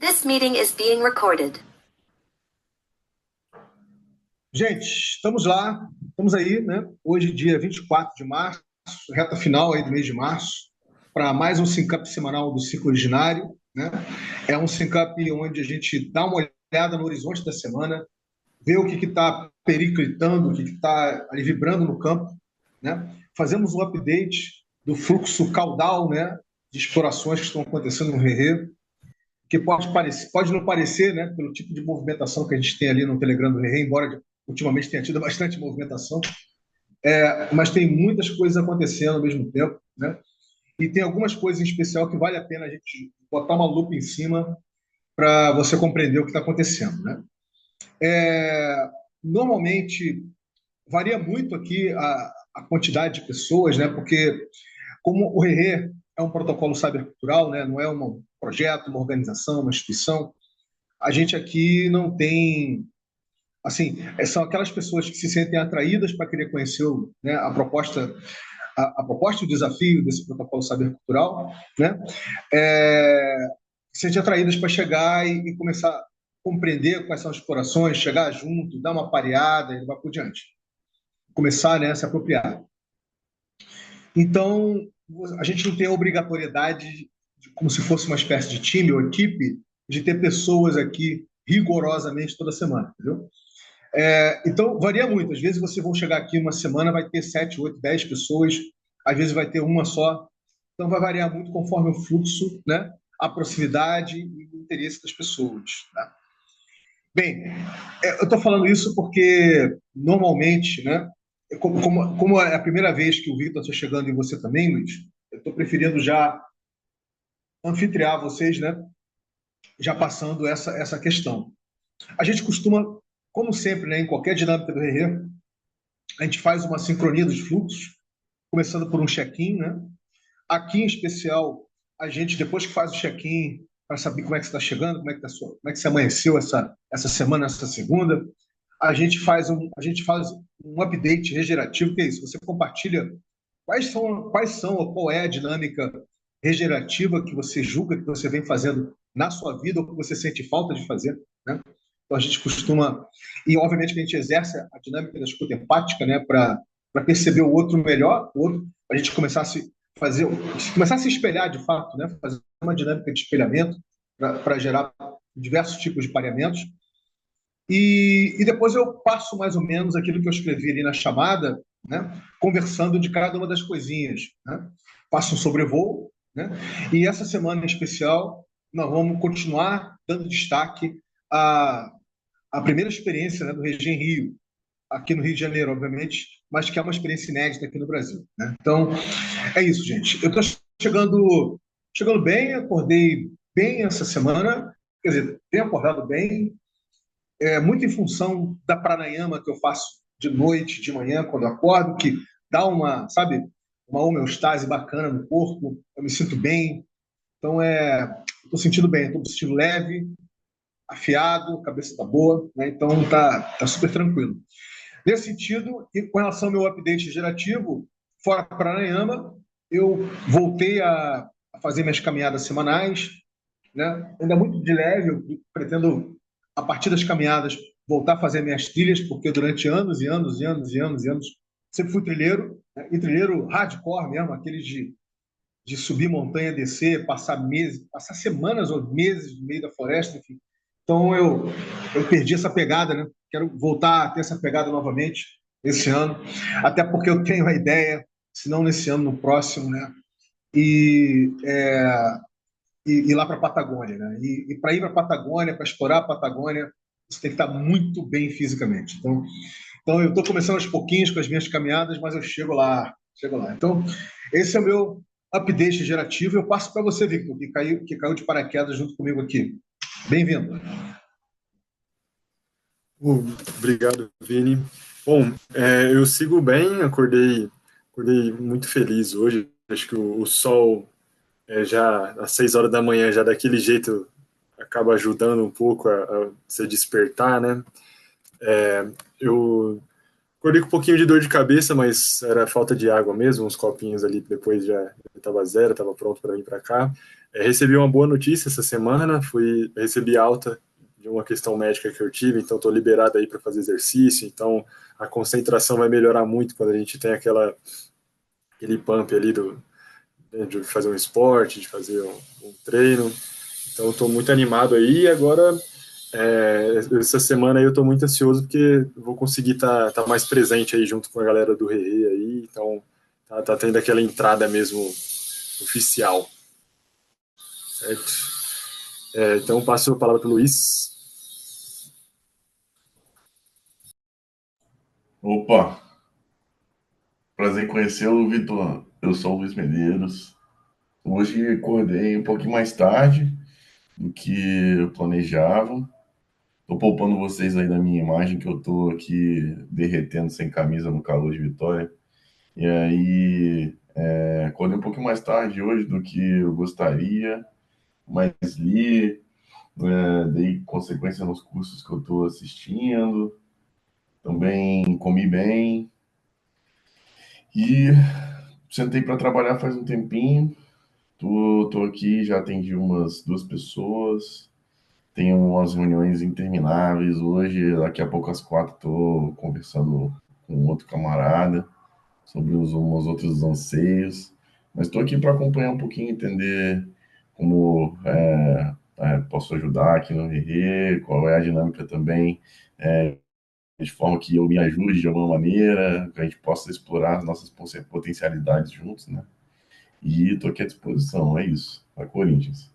This meeting is being recorded. Gente, estamos lá, estamos aí, né? Hoje, dia 24 de março, reta final aí do mês de março, para mais um Syncap semanal do ciclo ordinário, né? É um Syncap onde a gente dá uma olhada no horizonte da semana, vê o que está periclitando, o que está ali vibrando no campo, né? Fazemos um update do fluxo caudal, né? De explorações que estão acontecendo no Rerê, que pode não parecer, né, pelo tipo de movimentação que a gente tem ali no Telegram do Rerê, embora ultimamente tenha tido bastante movimentação, mas tem muitas coisas acontecendo ao mesmo tempo, né? E tem algumas coisas em especial que vale a pena a gente botar uma lupa em cima para você compreender o que está acontecendo, né? Normalmente varia muito aqui a quantidade de pessoas, né? Porque como o Rerê é um protocolo cybercultural, né? Não é um projeto, uma organização, uma instituição, a gente aqui não tem, assim, são aquelas pessoas que se sentem atraídas para querer conhecer, né, a proposta e o desafio desse protocolo cybercultural, né, se sentem atraídas para chegar e começar a compreender quais são as explorações, chegar junto, dar uma pareada e vai por diante. Começar, né, a se apropriar. Então, a gente não tem a obrigatoriedade, como se fosse uma espécie de time ou equipe, de ter pessoas aqui rigorosamente toda semana, entendeu? Então, varia muito. Às vezes você vai chegar aqui uma semana, vai ter 7, 8, 10 pessoas, às vezes vai ter uma só. Então, vai variar muito conforme o fluxo, né? A proximidade e o interesse das pessoas. Tá? Bem, eu estou falando isso porque, normalmente, né? Como é a primeira vez que o Victor está chegando e você também, Luiz, eu estou preferindo já anfitriar vocês, né? Já passando essa questão. A gente costuma, como sempre, né, em qualquer dinâmica do Rerê, a gente faz uma sincronia dos fluxos, começando por um check-in, né? Aqui, em especial, a gente, depois que faz o check-in, para saber como é que você está chegando, como é que você amanheceu essa semana, essa segunda, a gente faz um update regenerativo, que é isso, você compartilha ou qual é a dinâmica regenerativa que você julga que você vem fazendo na sua vida ou que você sente falta de fazer, né? Então a gente costuma, e obviamente que a gente exerce a dinâmica da escuta empática, né, para perceber o outro melhor, a gente começar a começar a se espelhar de fato, né, fazer uma dinâmica de espelhamento para gerar diversos tipos de pareamentos. E depois eu passo mais ou menos aquilo que eu escrevi ali na chamada, né, conversando de cada uma das coisinhas, né? Faço um sobrevoo, né? E essa semana em especial nós vamos continuar dando destaque à, à primeira experiência, né, do Regi em Rio, aqui no Rio de Janeiro, obviamente, mas que é uma experiência inédita aqui no Brasil, né? Então, é isso, gente. Eu estou chegando bem, acordei bem essa semana, quer dizer, tenho acordado bem, muito em função da pranayama que eu faço de noite, de manhã, quando eu acordo, que dá uma, sabe, uma homeostase bacana no corpo, eu me sinto bem. Então, estou sentindo bem, estou me sentindo leve, afiado, a cabeça está boa, né? Então, tá super tranquilo. Nesse sentido, e com relação ao meu update gerativo, fora pranayama, eu voltei a fazer minhas caminhadas semanais, né? Ainda muito de leve, eu pretendo, a partir das caminhadas, voltar a fazer minhas trilhas, porque durante anos e anos e anos e anos e anos sempre fui trilheiro, né? E trilheiro hardcore mesmo, aqueles de subir montanha, descer, passar meses, passar semanas ou meses no meio da floresta, enfim. Então eu perdi essa pegada, né? Quero voltar a ter essa pegada novamente esse ano, até porque eu tenho a ideia, se não nesse ano, no próximo, né? E ir lá para a Patagônia, né? E para ir para a Patagônia, para explorar a Patagônia, você tem que estar muito bem fisicamente. Então eu estou começando aos pouquinhos com as minhas caminhadas, mas eu chego lá, chego lá. Então, esse é o meu update gerativo. Eu passo para você, Victor, que caiu de paraquedas junto comigo aqui. Bem-vindo. Obrigado, Vini. Bom, eu sigo bem, acordei muito feliz hoje. Acho que o sol, já às 6 horas da manhã, já daquele jeito, acaba ajudando um pouco a se despertar, né? Eu acordei com um pouquinho de dor de cabeça, mas era falta de água mesmo, uns copinhos ali, depois já estava zero, estava pronto para vir para cá. Recebi uma boa notícia essa semana, recebi alta de uma questão médica que eu tive, então estou liberado aí para fazer exercício, então a concentração vai melhorar muito quando a gente tem aquele pump ali de fazer um esporte, de fazer um treino. Então estou muito animado aí. E agora, essa semana aí eu estou muito ansioso porque vou conseguir tá mais presente aí junto com a galera do Rerê aí. Então tá tendo aquela entrada mesmo oficial, certo? Então passo a palavra para o Luiz. Opa, prazer em conhecê-lo, Vitor. Eu sou o Luiz Medeiros. Hoje acordei um pouquinho mais tarde do que eu planejava. Tô poupando vocês aí da minha imagem, que eu tô aqui derretendo sem camisa no calor de Vitória. E aí, acordei um pouquinho mais tarde hoje do que eu gostaria, mas li, dei consequência nos cursos que eu tô assistindo, também comi bem e sentei para trabalhar faz um tempinho. Tô aqui, já atendi umas duas pessoas, tenho umas reuniões intermináveis hoje, daqui a pouco às 4 estou conversando com outro camarada sobre uns outros anseios, mas estou aqui para acompanhar um pouquinho, entender como posso ajudar aqui no Rerê, qual é a dinâmica também, de forma que eu me ajude de alguma maneira, que a gente possa explorar as nossas potencialidades juntos, né? E estou aqui à disposição, é isso. A Corinthians.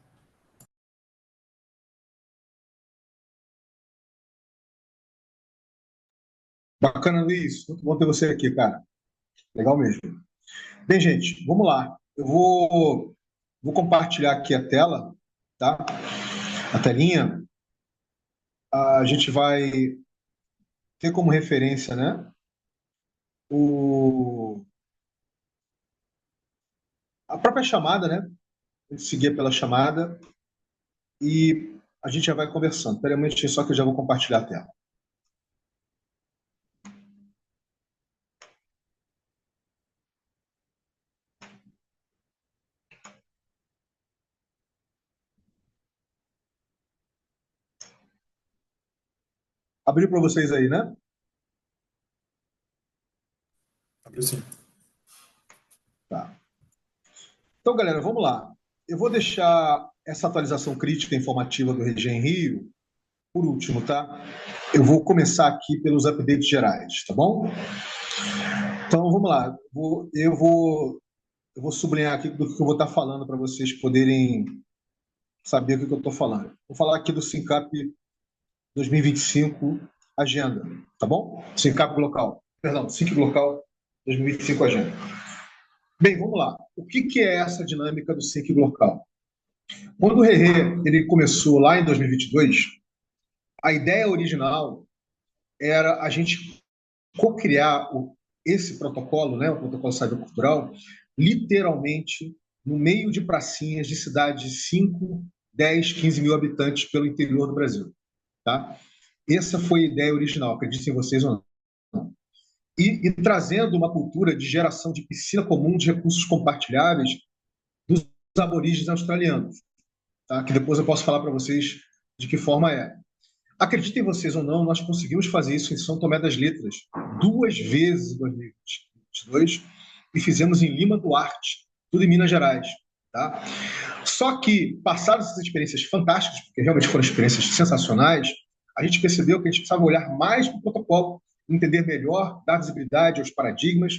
Bacana, Luiz. Muito bom ter você aqui, cara. Legal mesmo. Bem, gente, vamos lá. Eu vou compartilhar aqui a tela, tá? A telinha. A gente vai ter como referência, né? O, a própria chamada, né? A gente seguir pela chamada e a gente já vai conversando. Espera um minutinho só que eu já vou compartilhar a tela. Abriu para vocês aí, né? Abriu sim. Tá. Então, galera, vamos lá. Eu vou deixar essa atualização crítica informativa do Regen Rio por último, tá? Eu vou começar aqui pelos updates gerais, tá bom? Então, vamos lá. Eu vou sublinhar aqui do que eu vou estar falando para vocês poderem saber o que eu estou falando. Vou falar aqui do SINCAP 2025 Agenda, tá bom? SINCAP Local. Perdão, SINC Local 2025 Agenda. Bem, vamos lá. O que é essa dinâmica do SINC Local? Quando o Rerê ele começou lá em 2022, a ideia original era a gente co-criar esse protocolo, né, o protocolo cybercultural, literalmente no meio de pracinhas de cidades de 5, 10, 15 mil habitantes pelo interior do Brasil. Tá? Essa foi a ideia original, acreditem vocês ou não. E trazendo uma cultura de geração de piscina comum de recursos compartilháveis dos aborígenes australianos, tá? Que depois eu posso falar para vocês de que forma é. Acreditem vocês ou não, nós conseguimos fazer isso em São Tomé das Letras 2 vezes em 2022 e fizemos em Lima Duarte, tudo em Minas Gerais. Tá? Só que, passadas essas experiências fantásticas, porque realmente foram experiências sensacionais, a gente percebeu que a gente precisava olhar mais para o protocolo, entender melhor, dar visibilidade aos paradigmas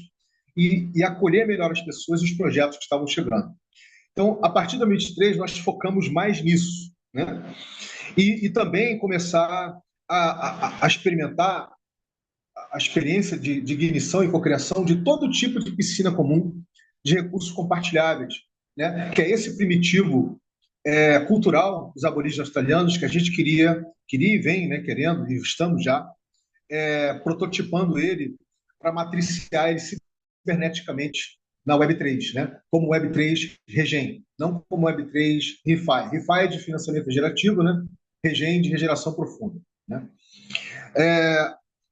e acolher melhor as pessoas e os projetos que estavam chegando. Então, a partir de 2023, nós focamos mais nisso, né? E também começar a experimentar a experiência de ignição e cocriação de todo tipo de piscina comum de recursos compartilháveis, né? Que é esse primitivo cultural dos aborígenes australianos que a gente queria e vem, né, querendo, e estamos já prototipando ele para matriciar ele ciberneticamente na Web3, né? Como Web3 Regen, não como Web3 ReFi. ReFi é de financiamento gerativo, né? Regen de regeneração profunda, né?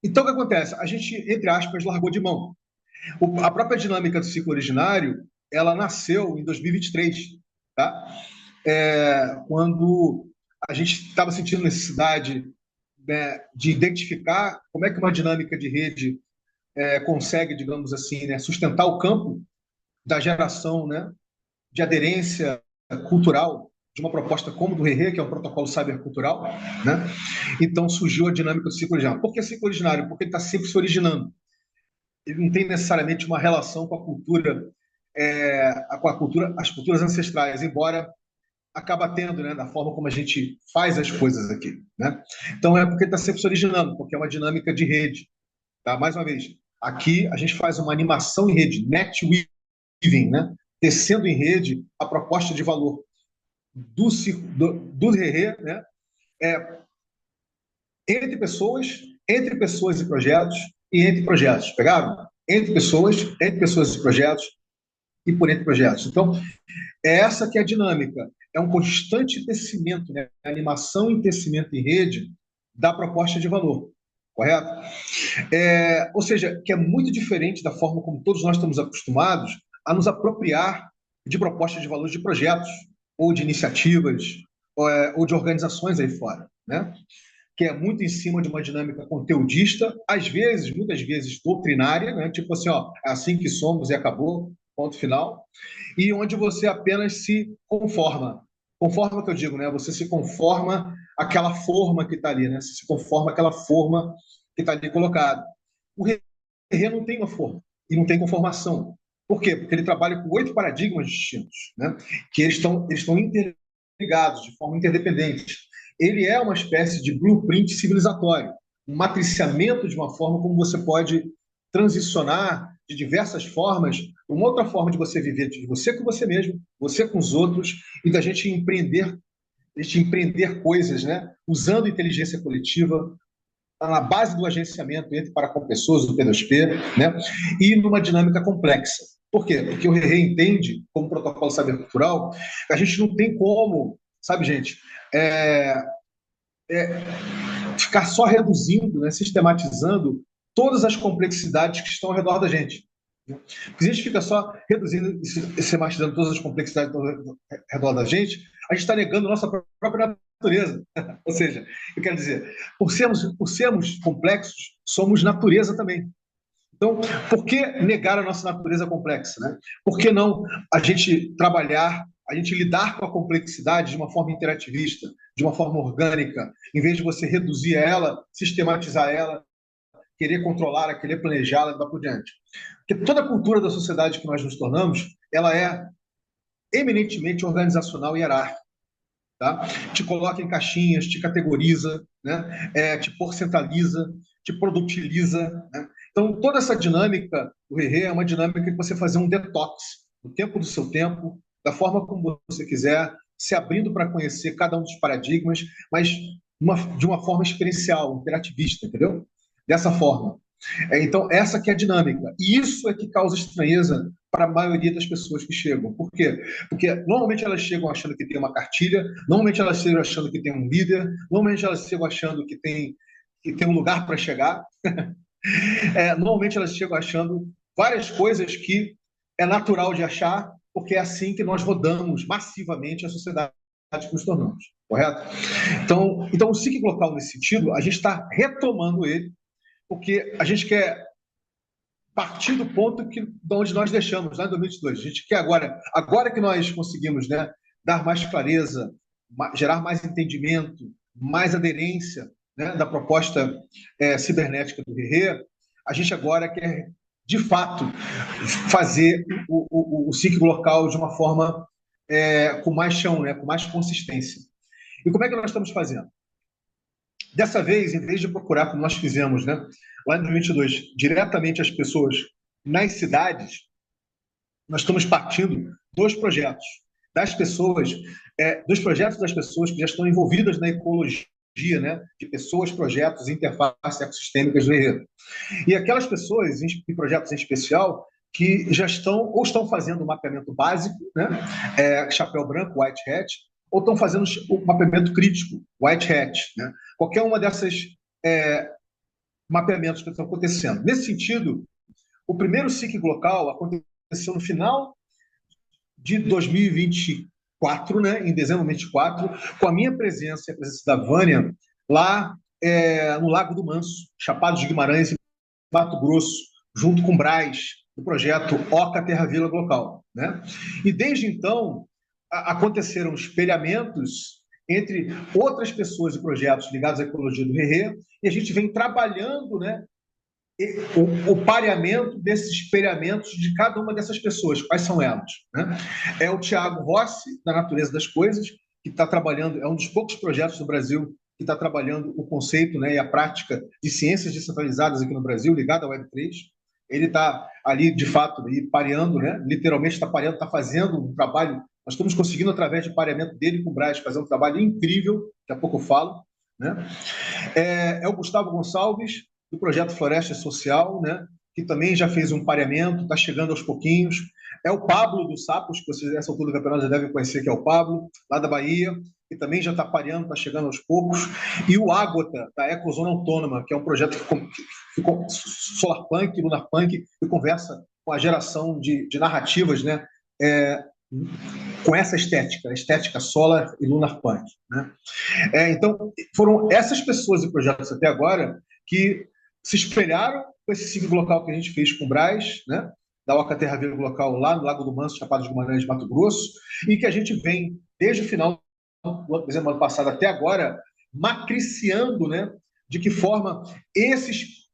Então, o que acontece? A gente, entre aspas, largou de mão. A própria dinâmica do ciclo originário, ela nasceu em 2023, tá? quando a gente estava sentindo necessidade, né, de identificar como é que uma dinâmica de rede consegue, digamos assim, né, sustentar o campo da geração, né, de aderência cultural de uma proposta como do RERE, que é um protocolo cybercultural, né? Então surgiu a dinâmica do ciclo originário. Por que ciclo originário? Porque ele está sempre se originando. Ele não tem necessariamente uma relação com a cultura, as culturas ancestrais, embora acaba tendo, né, da forma como a gente faz as coisas aqui, né? Então é porque está sempre se originando, porque é uma dinâmica de rede, tá? Mais uma vez, aqui a gente faz uma animação em rede, net weaving, né? Tecendo em rede a proposta de valor do RERE, né? É, entre pessoas e projetos, e entre projetos. Pegaram? Entre pessoas e projetos, e por entre projetos. Então, é essa que é a dinâmica. É um constante tecimento, né? Animação e tecimento em rede da proposta de valor. Correto? Ou seja, que é muito diferente da forma como todos nós estamos acostumados a nos apropriar de propostas de valor de projetos, ou de iniciativas, ou de organizações aí fora, né? Que é muito em cima de uma dinâmica conteudista, às vezes, muitas vezes, doutrinária, né? Tipo assim, ó, é assim que somos e acabou, ponto final, e onde você apenas se conforma. Conforma que eu digo, né? Você se conforma àquela forma que está ali, né? Você se conforma àquela forma que está ali colocada. O Herrera não tem uma forma e não tem conformação. Por quê? Porque ele trabalha com 8 paradigmas distintos, né? Que eles estão interligados, de forma interdependente. Ele é uma espécie de blueprint civilizatório, um matriciamento de uma forma como você pode transicionar de diversas formas, uma outra forma de você viver, de você com você mesmo, você com os outros, e da gente empreender coisas, né? Usando inteligência coletiva, na base do agenciamento entre para com pessoas, do P2P, né? E numa dinâmica complexa. Por quê? Porque o RERE entende, como protocolo cybercultural, que a gente não tem como, sabe, gente, ficar só reduzindo, né, sistematizando todas as complexidades que estão ao redor da gente. Porque se a gente fica só reduzindo e sistematizando todas as complexidades que estão ao redor da gente, a gente está negando a nossa própria natureza. Ou seja, eu quero dizer, por sermos complexos, somos natureza também. Então, por que negar a nossa natureza complexa, né? Por que não a gente trabalhar, a gente lidar com a complexidade de uma forma interativista, de uma forma orgânica, em vez de você reduzir ela, sistematizar ela, querer controlá-la, querer planejá-la e dar por diante? Porque toda a cultura da sociedade que nós nos tornamos, ela é eminentemente organizacional e hierárquica. Tá? Te coloca em caixinhas, te categoriza, né? Te porcentaliza, te produtiliza. Né? Então, toda essa dinâmica do RERE é uma dinâmica que você fazer um detox, no tempo do seu tempo, da forma como você quiser, se abrindo para conhecer cada um dos paradigmas, mas de uma forma experiencial, interativista, entendeu? Dessa forma. Então, essa que é a dinâmica. E isso é que causa estranheza para a maioria das pessoas que chegam. Por quê? Porque normalmente elas chegam achando que tem uma cartilha, normalmente elas chegam achando que tem um líder, normalmente elas chegam achando que tem um lugar para chegar. Normalmente elas chegam achando várias coisas que é natural de achar, porque é assim que nós rodamos massivamente a sociedade que nos tornamos. Correto? Então o ciclo local, nesse sentido, a gente está retomando ele, porque a gente quer partir do ponto de onde nós deixamos, lá em 2022. A gente quer agora que nós conseguimos, né, dar mais clareza, gerar mais entendimento, mais aderência, né, da proposta cibernética do RERE, a gente agora quer, de fato, fazer o ciclo local de uma forma com mais chão, né, com mais consistência. E como é que nós estamos fazendo? Dessa vez, em vez de procurar, como nós fizemos, né, lá em 2022, diretamente as pessoas nas cidades, nós estamos partindo dos projetos das pessoas, dos projetos das pessoas que já estão envolvidas na ecologia, né, de pessoas, projetos, interfaces ecossistêmicas do RERE. E aquelas pessoas, em projetos em especial, que já estão ou estão fazendo o mapeamento básico, né, chapéu branco, white hat, ou estão fazendo o mapeamento crítico, white hat, né? Qualquer uma dessas mapeamentos que estão acontecendo. Nesse sentido, o primeiro ciclo local aconteceu no final de 2024, 24, né, em dezembro de 24, com a minha presença e a presença da Vânia, lá no Lago do Manso, Chapada de Guimarães, em Mato Grosso, junto com o Braz, do projeto Oca Terra Vila Local. Né? E desde então, aconteceram espelhamentos entre outras pessoas e projetos ligados à ecologia do Rerê, e a gente vem trabalhando, né, o pareamento desses espelhamentos de cada uma dessas pessoas. Quais são elas? Né? É o Tiago Rossi, da Natureza das Coisas, que está trabalhando, é um dos poucos projetos do Brasil que está trabalhando o conceito, né, e a prática de ciências descentralizadas aqui no Brasil, ligado à Web3. Ele está ali, de fato, pareando, né, literalmente está pareando, está fazendo um trabalho. Nós estamos conseguindo, através de pareamento dele com o Braz, fazer um trabalho incrível, daqui a pouco eu falo. Né? É o Gustavo Gonçalves, do projeto Floresta Social, né, que também já fez um pareamento, está chegando aos pouquinhos. É o Pablo dos Sapos, que vocês, nessa altura do campeonato, já devem conhecer, que é o Pablo, lá da Bahia, que também já está pareando, está chegando aos poucos. E o Ágota, da Ecozona Autônoma, que é um projeto que Solarpunk, Lunarpunk, que conversa com a geração de narrativas, né, com essa estética, a estética Solar e Lunarpunk. Né? Então, foram essas pessoas e projetos até agora que se espelharam com esse ciclo local que a gente fez com o Braz, né, da Oca Terra Verde Local lá no Lago do Manso, Chapada de Guimarães, Mato Grosso, e que a gente vem, desde o final do ano passado até agora, matriciando, né, de que forma esses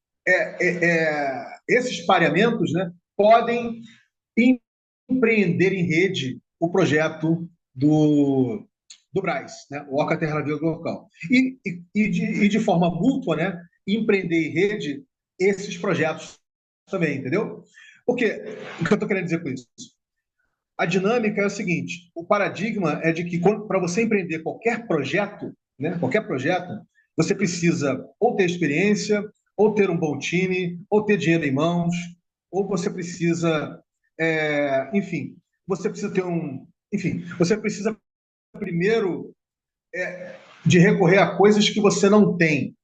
pareamentos, né, podem empreender em rede o projeto do Braz, né, o Oca Terra Verde Local. E de forma mútua, né, empreender em rede esses projetos também, entendeu? Porque o que eu estou querendo dizer com isso? A dinâmica é o seguinte: o paradigma é de que para você empreender qualquer projeto, né, você precisa ou ter experiência, ou ter um bom time, ou ter dinheiro em mãos, ou você precisa, enfim, você precisa ter você precisa primeiro de recorrer a coisas que você não tem.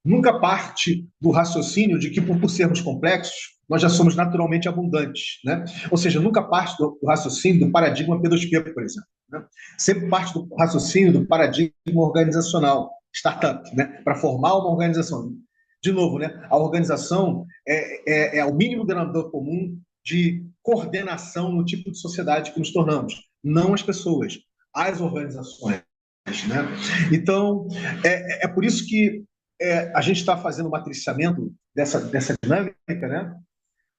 Nunca parte do raciocínio de que, por sermos complexos, nós já somos naturalmente abundantes. Né? Ou seja, nunca parte do raciocínio do paradigma P2P, por exemplo. Né? Sempre parte do raciocínio do paradigma organizacional, startup, né? Para formar uma organização. De novo, né? A organização é o mínimo denominador comum de coordenação no tipo de sociedade que nos tornamos, não as pessoas, as organizações. Né? Então, é por isso que a gente está fazendo um matriciamento dessa dinâmica, né?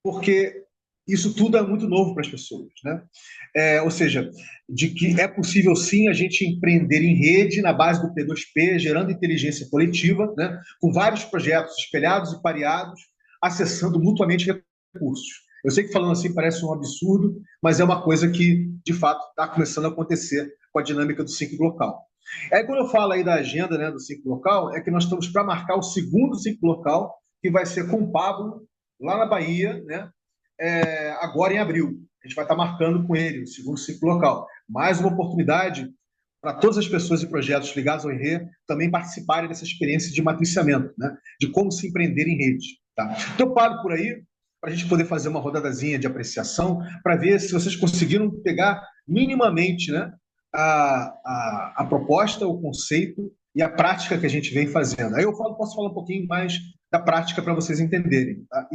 Porque isso tudo é muito novo para as pessoas. Né? Ou seja, de que é possível sim a gente empreender em rede na base do P2P, gerando inteligência coletiva, né? Com vários projetos espelhados e pareados, acessando mutuamente recursos. Eu sei que falando assim parece um absurdo, mas é uma coisa que, de fato, está começando a acontecer com a dinâmica do ciclo local. Aí, quando eu falo aí da agenda, né, do ciclo local, é que nós estamos para marcar o segundo ciclo local, que vai ser com o Pablo, lá na Bahia, né, agora em abril. A gente vai estar marcando com ele o segundo ciclo local. Mais uma oportunidade para todas as pessoas e projetos ligados ao IRE também participarem dessa experiência de matriciamento, né, de como se empreender em rede. Tá? Então, eu paro por aí para a gente poder fazer uma rodadazinha de apreciação, para ver se vocês conseguiram pegar minimamente, né, a proposta, o conceito e a prática que a gente vem fazendo. Aí eu posso falar um pouquinho mais da prática para vocês entenderem, tá?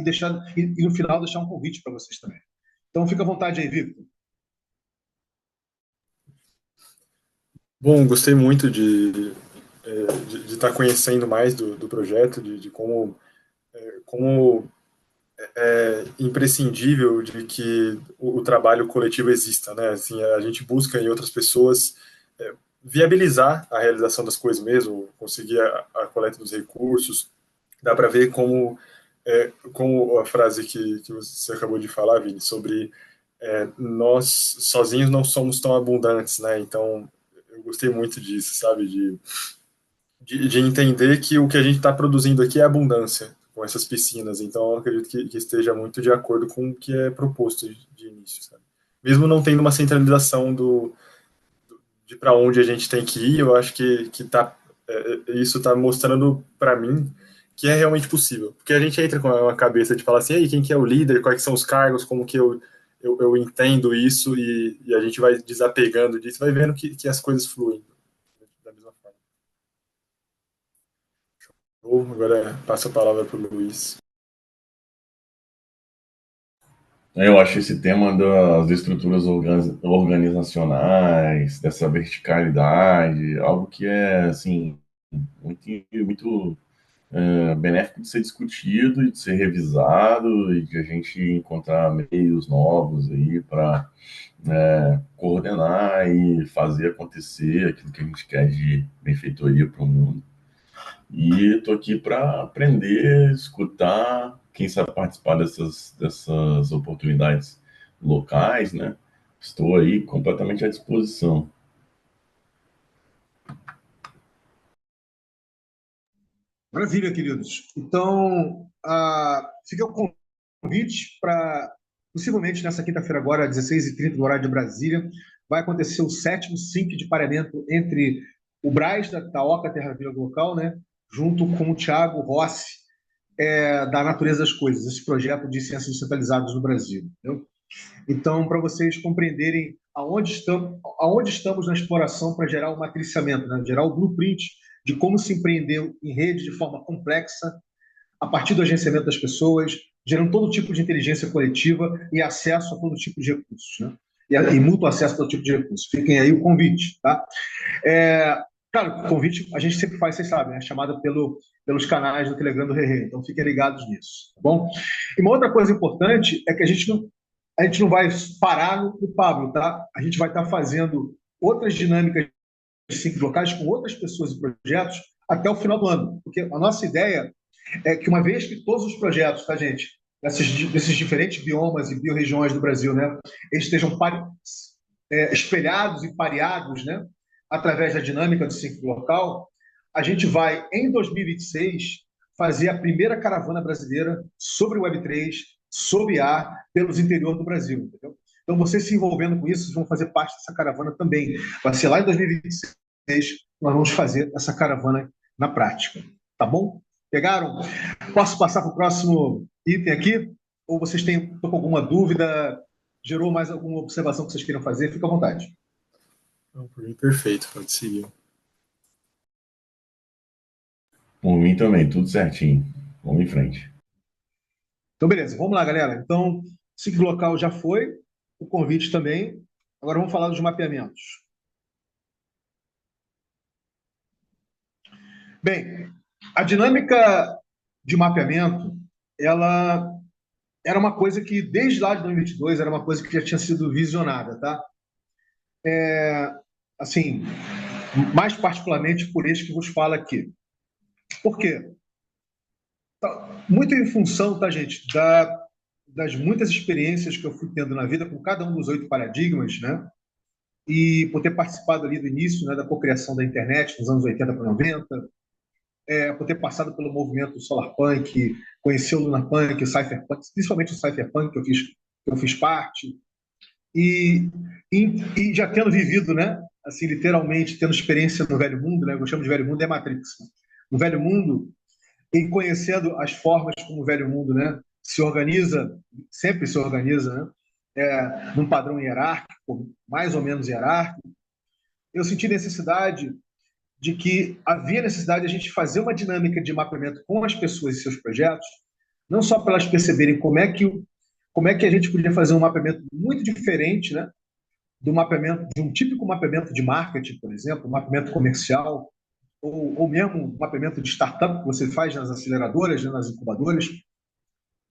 E no final deixar um convite para vocês também. Então fica à vontade aí, Victor. Bom, gostei muito de estar conhecendo mais do projeto, de como é imprescindível de que o trabalho coletivo exista, né? Assim, a gente busca em outras pessoas viabilizar a realização das coisas mesmo, conseguir a coleta dos recursos. Dá para ver como a frase que você acabou de falar, Vini, sobre nós sozinhos não somos tão abundantes, né? Então, eu gostei muito disso, sabe? De entender que o que a gente está produzindo aqui é abundância com essas piscinas. Então, eu acredito que esteja muito de acordo com o que é proposto de início, sabe? Mesmo não tendo uma centralização de para onde a gente tem que ir, eu acho que isso está mostrando para mim que é realmente possível. Porque a gente entra com uma cabeça de falar assim, aí, quem que é o líder, quais são os cargos, como que eu eu entendo isso e a gente vai desapegando disso, vai vendo que as coisas fluem da mesma forma. Agora passo a palavra para o Luiz. Eu acho esse tema das estruturas organizacionais, dessa verticalidade, algo que é assim muito benéfico de ser discutido e de ser revisado e de a gente encontrar meios novos aí para coordenar e fazer acontecer aquilo que a gente quer de benfeitoria para o mundo. E estou aqui para aprender, escutar, quem sabe participar dessas oportunidades locais, né? Estou aí completamente à disposição. Maravilha, queridos. Então, fica o convite para, possivelmente nessa quinta-feira agora, às 16h30, no horário de Brasília, vai acontecer o 7º sync de pareamento entre o Braz, da Oca Terra Viva Local, né, junto com o Thiago Rossi, da Natureza das Coisas, esse projeto de ciências descentralizadas no Brasil. Entendeu? Então, para vocês compreenderem aonde estamos na exploração para gerar o matriciamento, né? Gerar o blueprint de como se empreender em rede de forma complexa, a partir do agenciamento das pessoas, gerando todo tipo de inteligência coletiva e acesso a todo tipo de recursos, né? E mútuo acesso a todo tipo de recursos. Fiquem aí o convite, tá? Claro, o convite a gente sempre faz, vocês sabem, é chamada pelos canais do Telegram do Rei. Então fiquem ligados nisso, tá bom? E uma outra coisa importante é que a gente não vai parar no Pablo, tá? A gente vai estar fazendo outras dinâmicas de sync locais com outras pessoas e projetos até o final do ano. Porque a nossa ideia é que, uma vez que todos os projetos, tá, gente? Desses diferentes biomas e biorregiões do Brasil, né? Eles estejam espelhados e pareados, né? Através da dinâmica do sync local, a gente vai, em 2026, fazer a primeira caravana brasileira sobre Web3, sobre IA, pelos interiores do Brasil, entendeu? Então, vocês se envolvendo com isso, vocês vão fazer parte dessa caravana também. Vai ser lá em 2026, nós vamos fazer essa caravana na prática. Tá bom? Pegaram? Posso passar para o próximo item aqui? Ou vocês estão com alguma dúvida? Gerou mais alguma observação que vocês queiram fazer? Fica à vontade. Não, por mim, perfeito, pode seguir. Por mim também, tudo certinho. Vamos em frente. Então, beleza, vamos lá, galera. Então, ciclo local já foi, o convite também. Agora vamos falar dos mapeamentos. Bem, a dinâmica de mapeamento, ela era uma coisa que, desde lá de 2022, era uma coisa que já tinha sido visionada, tá? Assim, mais particularmente por este que vos fala aqui. Por quê? Muito em função, tá, gente, das muitas experiências que eu fui tendo na vida com cada um dos 8 paradigmas, né? E por ter participado ali do início, né, da cocriação da internet, nos anos 80 para 90, por ter passado pelo movimento Solarpunk, conhecer o Lunarpunk, o Cypherpunk, principalmente o Cypherpunk, que eu fiz parte, e já tendo vivido, né, assim, literalmente, tendo experiência no Velho Mundo, né, eu chamo de Velho Mundo, é Matrix. Né? No Velho Mundo, e conhecendo as formas como o Velho Mundo, né, se organiza, sempre se organiza, né, num padrão hierárquico, mais ou menos hierárquico, eu senti necessidade de que havia necessidade de a gente fazer uma dinâmica de mapeamento com as pessoas e seus projetos, não só para elas perceberem como é que a gente podia fazer um mapeamento muito diferente, né, do mapeamento, de um típico mapeamento de marketing, por exemplo, um mapeamento comercial, ou mesmo um mapeamento de startup que você faz nas aceleradoras, né, nas incubadoras,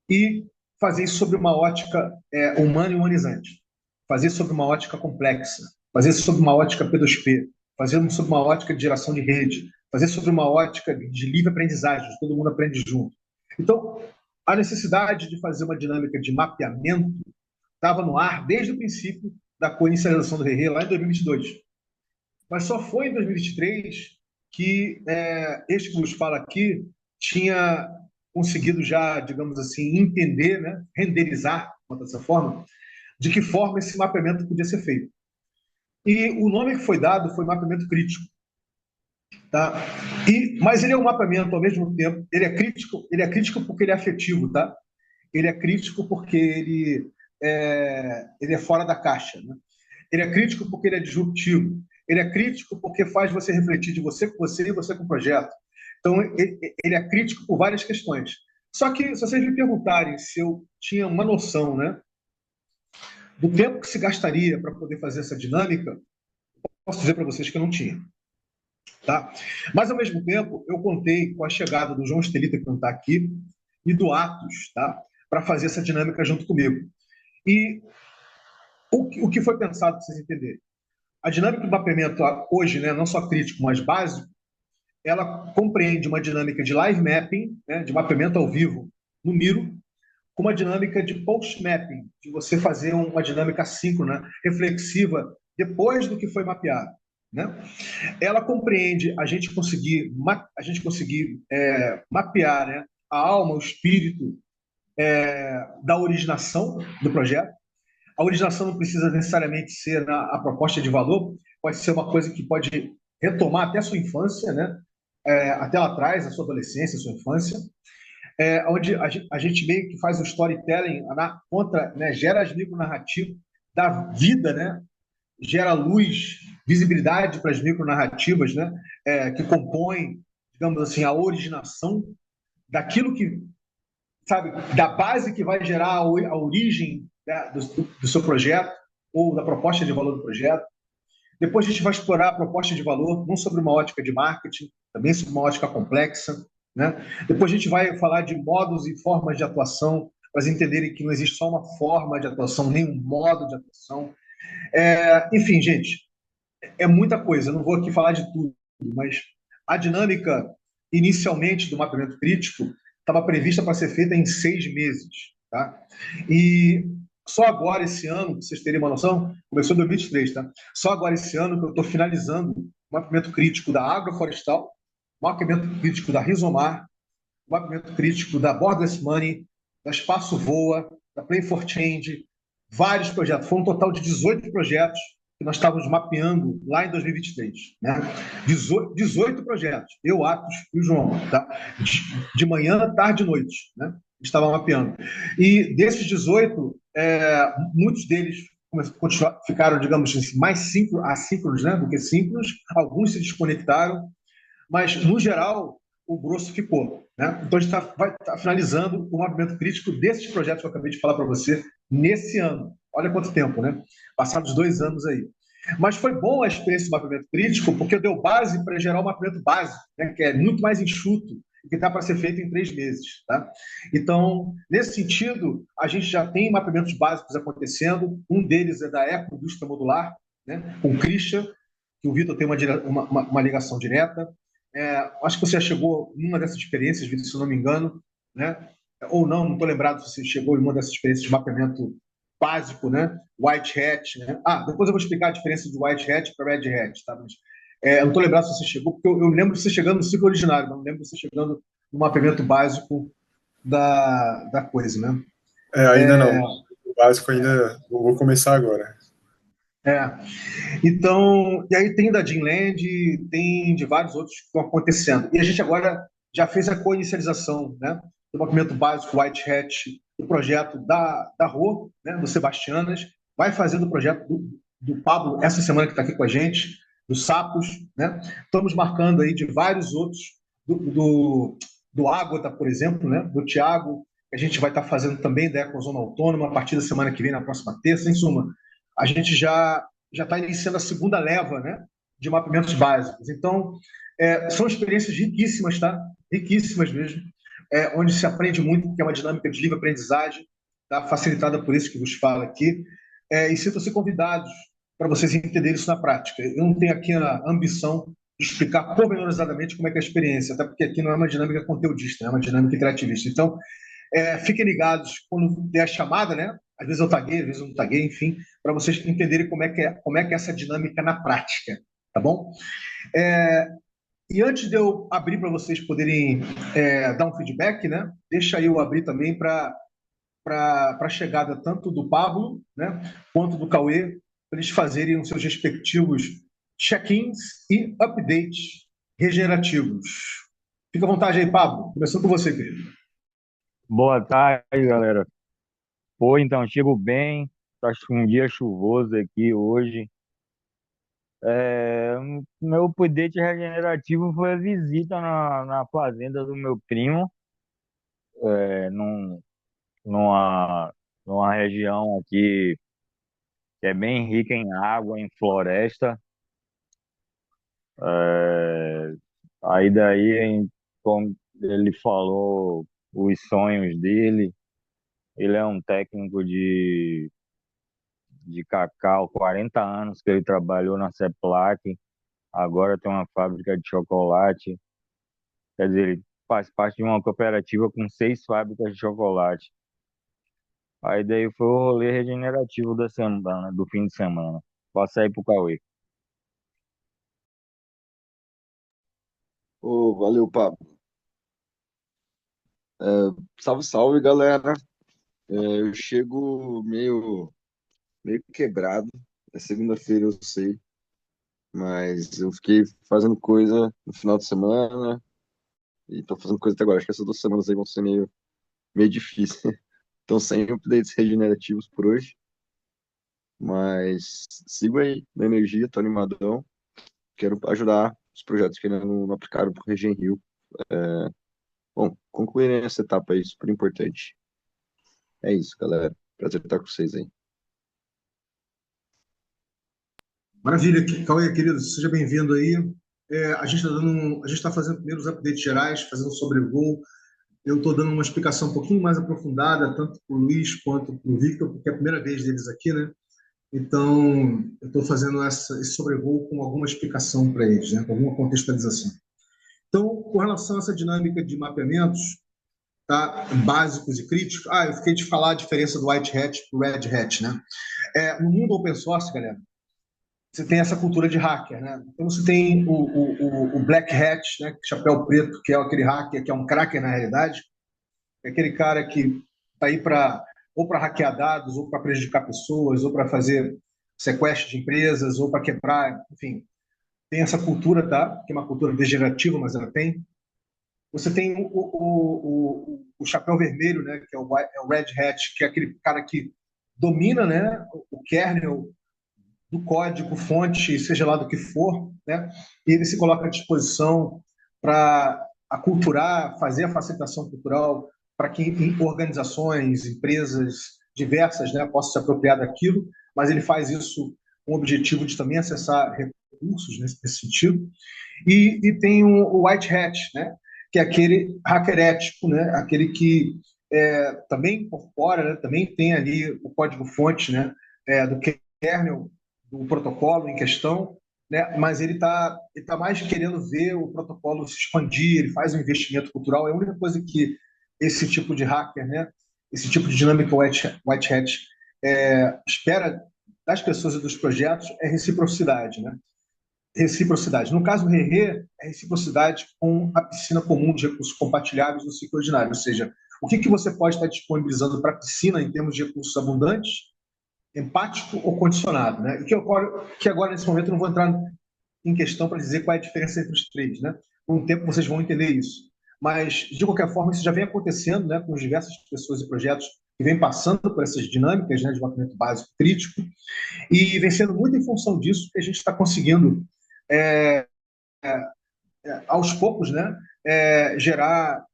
e fazer isso sobre uma ótica humana e humanizante, fazer sobre uma ótica complexa, fazer sobre uma ótica P2P, fazer sobre uma ótica de geração de rede, fazer sobre uma ótica de livre aprendizagem, todo mundo aprende junto. Então, a necessidade de fazer uma dinâmica de mapeamento estava no ar desde o princípio da co-inicialização do RE, lá em 2022. Mas só foi em 2023 que este que vos fala aqui tinha conseguido já, digamos assim, entender, né, renderizar, dessa forma, de que forma esse mapeamento podia ser feito. E o nome que foi dado foi mapeamento crítico. Tá? Mas ele é um mapeamento, ao mesmo tempo, ele é crítico porque ele é afetivo, tá? Ele é crítico porque ele ele é fora da caixa, né? Ele é crítico porque ele é disruptivo. Ele é crítico porque faz você refletir de você com você e você com o projeto. Então, ele é crítico por várias questões. Só que, se vocês me perguntarem se eu tinha uma noção, né, do tempo que se gastaria para poder fazer essa dinâmica, posso dizer para vocês que eu não tinha. Tá? Mas, ao mesmo tempo, eu contei com a chegada do João Estelita, que não está aqui, e do Atos, tá? Para fazer essa dinâmica junto comigo. E o que foi pensado, para vocês entenderem? A dinâmica do mapeamento hoje, né, não só crítico, mas básico, ela compreende uma dinâmica de live mapping, né, de mapeamento ao vivo no Miro, com uma dinâmica de post mapping, de você fazer uma dinâmica assíncrona, reflexiva, depois do que foi mapeado. Né? Ela compreende a gente conseguir mapear, né, a alma, o espírito da originação do projeto. A originação não precisa necessariamente ser a proposta de valor, pode ser uma coisa que pode retomar até a sua infância, né? Até lá atrás, a sua adolescência, a sua infância, onde a gente meio que faz o storytelling né? Gera as micronarrativas da vida, né? Gera luz, visibilidade para as micronarrativas, né? Que compõem, digamos assim, a originação daquilo que, sabe, da base que vai gerar a origem, né, do seu projeto ou da proposta de valor do projeto. Depois a gente vai explorar a proposta de valor, não sobre uma ótica de marketing, também sobre uma ótica complexa. Né? Depois a gente vai falar de modos e formas de atuação, para eles entenderem que não existe só uma forma de atuação, nem um modo de atuação. Enfim, gente, é muita coisa, eu não vou aqui falar de tudo, mas a dinâmica, inicialmente, do mapeamento crítico estava prevista para ser feita em 6 meses. Tá? E só agora, esse ano, para vocês terem uma noção, começou em 2023, tá? Só agora, esse ano, que eu estou finalizando o mapeamento crítico da Agroflorestal, o mapeamento crítico da Rizomar, o mapeamento crítico da Borderless Money, da Espaço Voa, da Play for Change, vários projetos. Foi um total de 18 projetos que nós estávamos mapeando lá em 2023. Né? 18 projetos. Eu, Atos e o João. Tá? De manhã, tarde e noite. Né? A gente estava mapeando. E desses 18, muitos deles ficaram, digamos assim, mais assíncronos, né, do que síncronos. Alguns se desconectaram, mas, no geral, o grosso ficou. Né? Então, a gente vai estar finalizando o mapeamento crítico desses projetos que eu acabei de falar para você nesse ano. Olha quanto tempo, né? Passados 2 anos aí. Mas foi bom a experiência do mapeamento crítico, porque deu base para gerar o mapeamento básico, né? Que é muito mais enxuto e que está para ser feito em 3 meses. Tá? Então, nesse sentido, a gente já tem mapeamentos básicos acontecendo. Um deles é da Ecoindústria Modular, né? Com o Christian, que o Vitor tem uma ligação direta. Acho que você já chegou em uma dessas experiências, Vitor, se eu não me engano, né? Ou não estou lembrado se você chegou em uma dessas experiências de mapeamento básico, né? White Hat, né? Depois eu vou explicar a diferença de White Hat para Red Hat, tá? Mas, eu não estou lembrado se você chegou, porque eu lembro de você chegando no ciclo originário, mas não lembro de você chegando no mapeamento básico da coisa, né? Ainda não. O básico ainda vou começar agora. Então, e aí tem da Jinland, tem de vários outros que estão acontecendo. E a gente agora já fez a co-inicialização, né, do mapeamento básico White Hat, do projeto da Rô, né, do Sebastianas, vai fazer do projeto do Pablo, essa semana que está aqui com a gente, dos Sapos, né? Estamos marcando aí de vários outros, do Ágota, por exemplo, né, do Tiago, que a gente vai estar fazendo também da Ecozona Autônoma, a partir da semana que vem, na próxima terça. Em suma, a gente já está iniciando a segunda leva, né, de mapeamentos básicos. Então, são experiências riquíssimas, tá? Riquíssimas mesmo, onde se aprende muito, porque é uma dinâmica de livre aprendizagem, tá? Facilitada por isso que vos falo aqui. E sintam-se convidados para vocês entenderem isso na prática. Eu não tenho aqui a ambição de explicar pormenorizadamente como é que é a experiência, até porque aqui não é uma dinâmica conteudista, é uma dinâmica interativista. Então, fiquem ligados quando der a chamada, né? Às vezes eu taguei, às vezes eu não taguei, enfim, para vocês entenderem como é que é essa dinâmica na prática, tá bom? E antes de eu abrir para vocês poderem dar um feedback, né? Deixa eu abrir também para a chegada tanto do Pablo, né, quanto do Cauê, para eles fazerem os seus respectivos check-ins e updates regenerativos. Fica à vontade aí, Pablo. Começando com você, querido. Boa tarde, galera. Pô, então, chego bem. Tá um dia chuvoso aqui hoje. Meu update regenerativo foi a visita na fazenda do meu primo, é, num, numa, numa região aqui que é bem rica em água, em floresta. É, aí daí, como ele falou os sonhos dele, ele é um técnico de cacau, 40 anos que ele trabalhou na Seplac, agora tem uma fábrica de chocolate. Quer dizer, ele faz parte de uma cooperativa com 6 fábricas de chocolate. Aí daí foi o rolê regenerativo da semana, do fim de semana. Passei pro Cauê. Ô, valeu, Pablo. Salve, salve, galera. Eu chego meio quebrado. É segunda-feira, eu sei, mas eu fiquei fazendo coisa no final de semana e tô fazendo coisa até agora. Acho que essas 2 semanas aí vão ser meio difíceis. Então, sem updates regenerativos por hoje, mas sigo aí na energia, tô animadão. Quero ajudar os projetos que ainda não aplicaram pro Regen Rio. Bom, concluírem essa etapa aí, super importante. É isso, galera. Prazer estar com vocês aí. Maravilha, Cauê, querido, seja bem-vindo aí. A gente está fazendo primeiros updates gerais, fazendo sobrevoo. Eu estou dando uma explicação um pouquinho mais aprofundada, tanto para o Luiz quanto para o Victor, porque é a primeira vez deles aqui, né? Então, eu estou fazendo esse sobrevoo com alguma explicação para eles, né? Com alguma contextualização. Então, com relação a essa dinâmica de mapeamentos, tá? Básicos e críticos, eu fiquei de falar a diferença do White Hat para o Red Hat, né? No mundo open source, galera, você tem essa cultura de hacker, né? Então você tem o Black Hat, né? Chapéu preto, que é aquele hacker que é um cracker na realidade, é aquele cara que está aí ou para hackear dados, ou para prejudicar pessoas, ou para fazer sequestro de empresas, ou para quebrar, enfim. Tem essa cultura, tá? Que é uma cultura degenerativa, mas ela tem. Você tem o chapéu vermelho, né? Que é o Red Hat, que é aquele cara que domina, né? O kernel do código, fonte, seja lá do que for, né? E ele se coloca à disposição para aculturar, fazer a facilitação cultural para que organizações, empresas diversas, né, possam se apropriar daquilo, mas ele faz isso com o objetivo de também acessar recursos nesse sentido. E tem o White Hat, né, que é aquele hacker ético, né, aquele que também incorpora, né, também tem ali o código-fonte, né, do kernel do protocolo em questão, né? Mas ele tá mais querendo ver o protocolo se expandir, ele faz um investimento cultural. É a única coisa que esse tipo de hacker, né? Esse tipo de dinâmica White Hat espera das pessoas e dos projetos é reciprocidade, né? Reciprocidade. No caso do RE, é reciprocidade com a piscina comum de recursos compartilháveis no ciclo ordinário, ou seja, o que você pode estar disponibilizando para a piscina em termos de recursos abundantes, empático ou condicionado, né? E que agora, nesse momento, eu não vou entrar em questão para dizer qual é a diferença entre os três, né? Com o tempo vocês vão entender isso. Mas, de qualquer forma, isso já vem acontecendo, né, com diversas pessoas e projetos que vêm passando por essas dinâmicas, né, de mapeamento básico crítico, e vem sendo muito em função disso que a gente está conseguindo, aos poucos, né, gerar,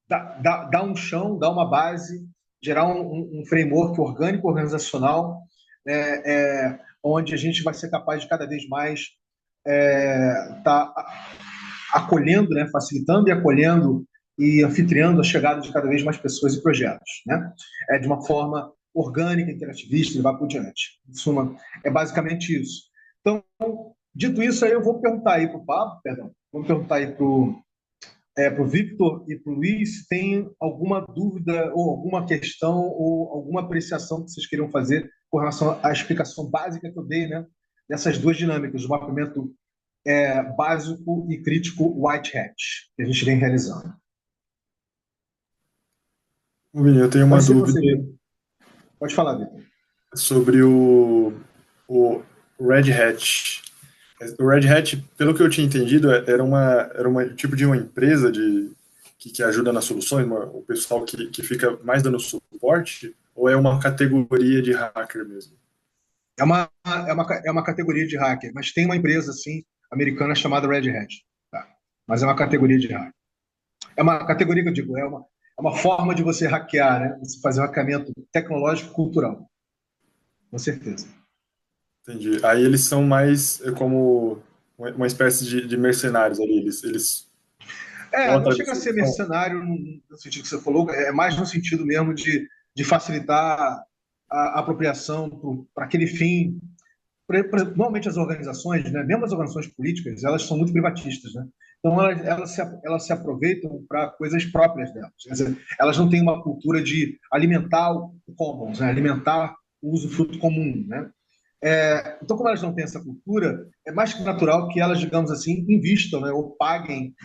dar um chão, dar uma base, gerar um framework orgânico, organizacional, onde a gente vai ser capaz de cada vez mais estar acolhendo, né, facilitando e acolhendo e anfitriando a chegada de cada vez mais pessoas e projetos, né? De uma forma orgânica, interativista e vai por diante. Em suma, é basicamente isso. Então, dito isso, aí eu vou perguntar aí para o Pablo, perdão, vou perguntar aí para o Victor e para o Luiz se tem alguma dúvida ou alguma questão ou alguma apreciação que vocês queiram fazer com relação à explicação básica que eu dei, né, dessas duas dinâmicas, o mapeamento básico e crítico White Hat, que a gente vem realizando. Vini, eu tenho uma Pode ser dúvida você, Victor. Pode falar, Victor. sobre o Red Hat. O Red Hat, pelo que eu tinha entendido, era uma tipo de uma empresa que ajuda nas soluções, o pessoal que fica mais dando suporte, ou é uma categoria de hacker mesmo? É uma categoria de hacker, mas tem uma empresa assim, americana chamada Red Hat. Tá? Mas é uma categoria de hacker. É uma categoria que eu digo, é uma forma de você hackear, né? Você fazer um hackeamento tecnológico e cultural, com certeza. Entendi. Aí eles são mais como uma espécie de mercenários ali, eles vão Não atrás da chega a ser solução. mercenário no sentido que você falou, é mais no sentido mesmo de facilitar a apropriação para aquele fim. Normalmente as organizações, né, mesmo as organizações políticas, elas são muito privatistas, né? Então elas se aproveitam para coisas próprias delas. Quer dizer, elas não têm uma cultura de alimentar o commons, né? Alimentar o usufruto comum, né? Então, como elas não têm essa cultura, é mais que natural que elas, digamos assim, invistam, né, ou paguem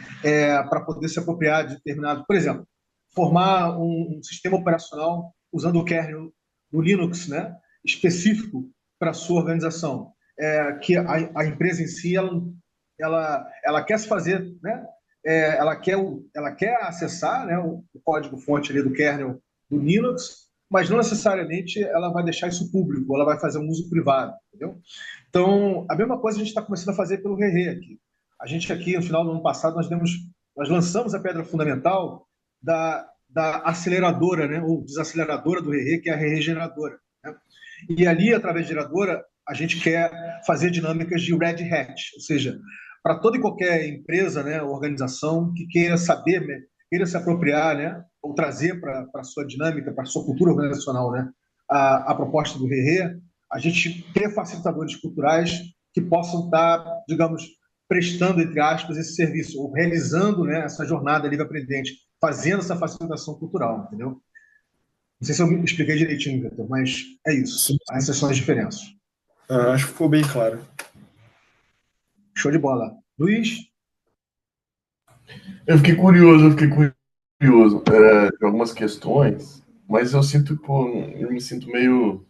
para poder se apropriar de determinado. Por exemplo, formar um sistema operacional usando o kernel do Linux, né, específico para a sua organização. Que a empresa em si ela quer se fazer, né, ela quer acessar, né, o código-fonte ali do kernel do Linux, mas não necessariamente ela vai deixar isso público, ela vai fazer um uso privado, entendeu? Então, a mesma coisa a gente está começando a fazer pelo Rerê aqui. A gente aqui, no final do ano passado, nós lançamos a pedra fundamental da aceleradora, né, ou desaceleradora do Rerê, que é a Rerê Geradora. Né? E ali, através da geradora, a gente quer fazer dinâmicas de Red Hat, ou seja, para toda e qualquer empresa, né, organização que queira saber, né, queira se apropriar, né, ou trazer para a sua dinâmica, para a sua cultura organizacional, né, a proposta do Rerê, a gente ter facilitadores culturais que possam estar, digamos, prestando, entre aspas, esse serviço, ou realizando, né, essa jornada livre-aprendente, fazendo essa facilitação cultural, entendeu? Não sei se eu me expliquei direitinho, Vitor, mas é isso. Sim, Essas são as diferenças. acho que ficou bem claro. Show de bola. Luiz? Eu fiquei curioso de algumas questões, mas eu sinto, pô, eu me sinto meio,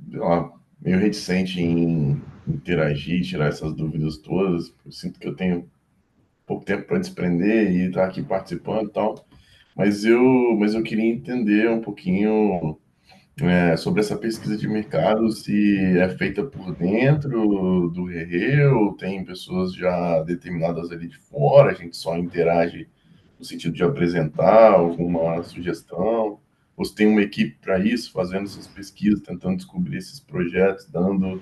sei lá, meio reticente em interagir, tirar essas dúvidas todas. Eu sinto que eu tenho pouco tempo para desprender e estar aqui participando e tal. Mas eu queria entender um pouquinho sobre essa pesquisa de mercado, se é feita por dentro do Rerê ou tem pessoas já determinadas ali de fora, a gente só interage no sentido de apresentar alguma sugestão, ou se tem uma equipe para isso, fazendo essas pesquisas, tentando descobrir esses projetos, dando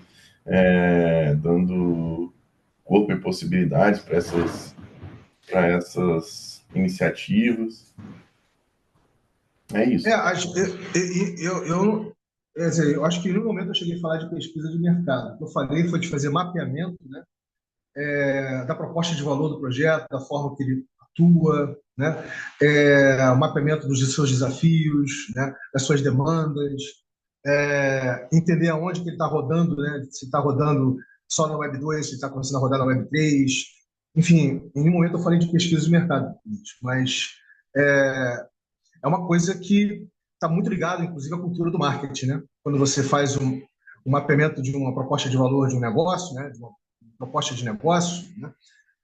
corpo e possibilidades para essas iniciativas. É isso. Quer dizer, eu acho que em nenhum momento eu cheguei a falar de pesquisa de mercado. O que eu falei foi de fazer mapeamento, né, da proposta de valor do projeto, da forma que ele atua, né, o mapeamento dos seus desafios, né, das suas demandas, entender aonde que ele está rodando, né, se está rodando só na Web 2, se está começando a rodar na Web 3. Enfim, em nenhum momento eu falei de pesquisa de mercado, mas é uma coisa que está muito ligada, inclusive, à cultura do marketing, né? Quando você faz um mapeamento de uma proposta de valor de um negócio, né? De uma proposta de negócio, né?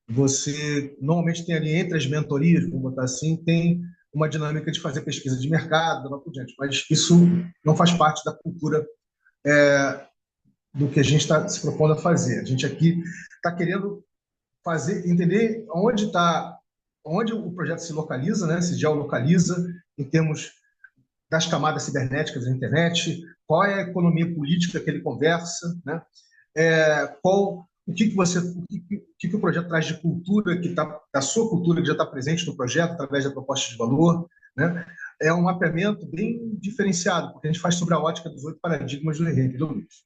Você normalmente tem ali entre as mentorias, vamos botar assim, tem uma dinâmica de fazer pesquisa de mercado, lá por diante. Mas isso não faz parte da cultura do que a gente está se propondo a fazer. A gente aqui está querendo entender onde o projeto se localiza, né? Se geolocaliza em termos das camadas cibernéticas da internet, qual é a economia política que ele conversa, né? O que o projeto traz de cultura que está da sua cultura que já está presente no projeto através da proposta de valor, né? É um mapeamento bem diferenciado, porque a gente faz sobre a ótica dos 8 paradigmas do Henrique do Luiz.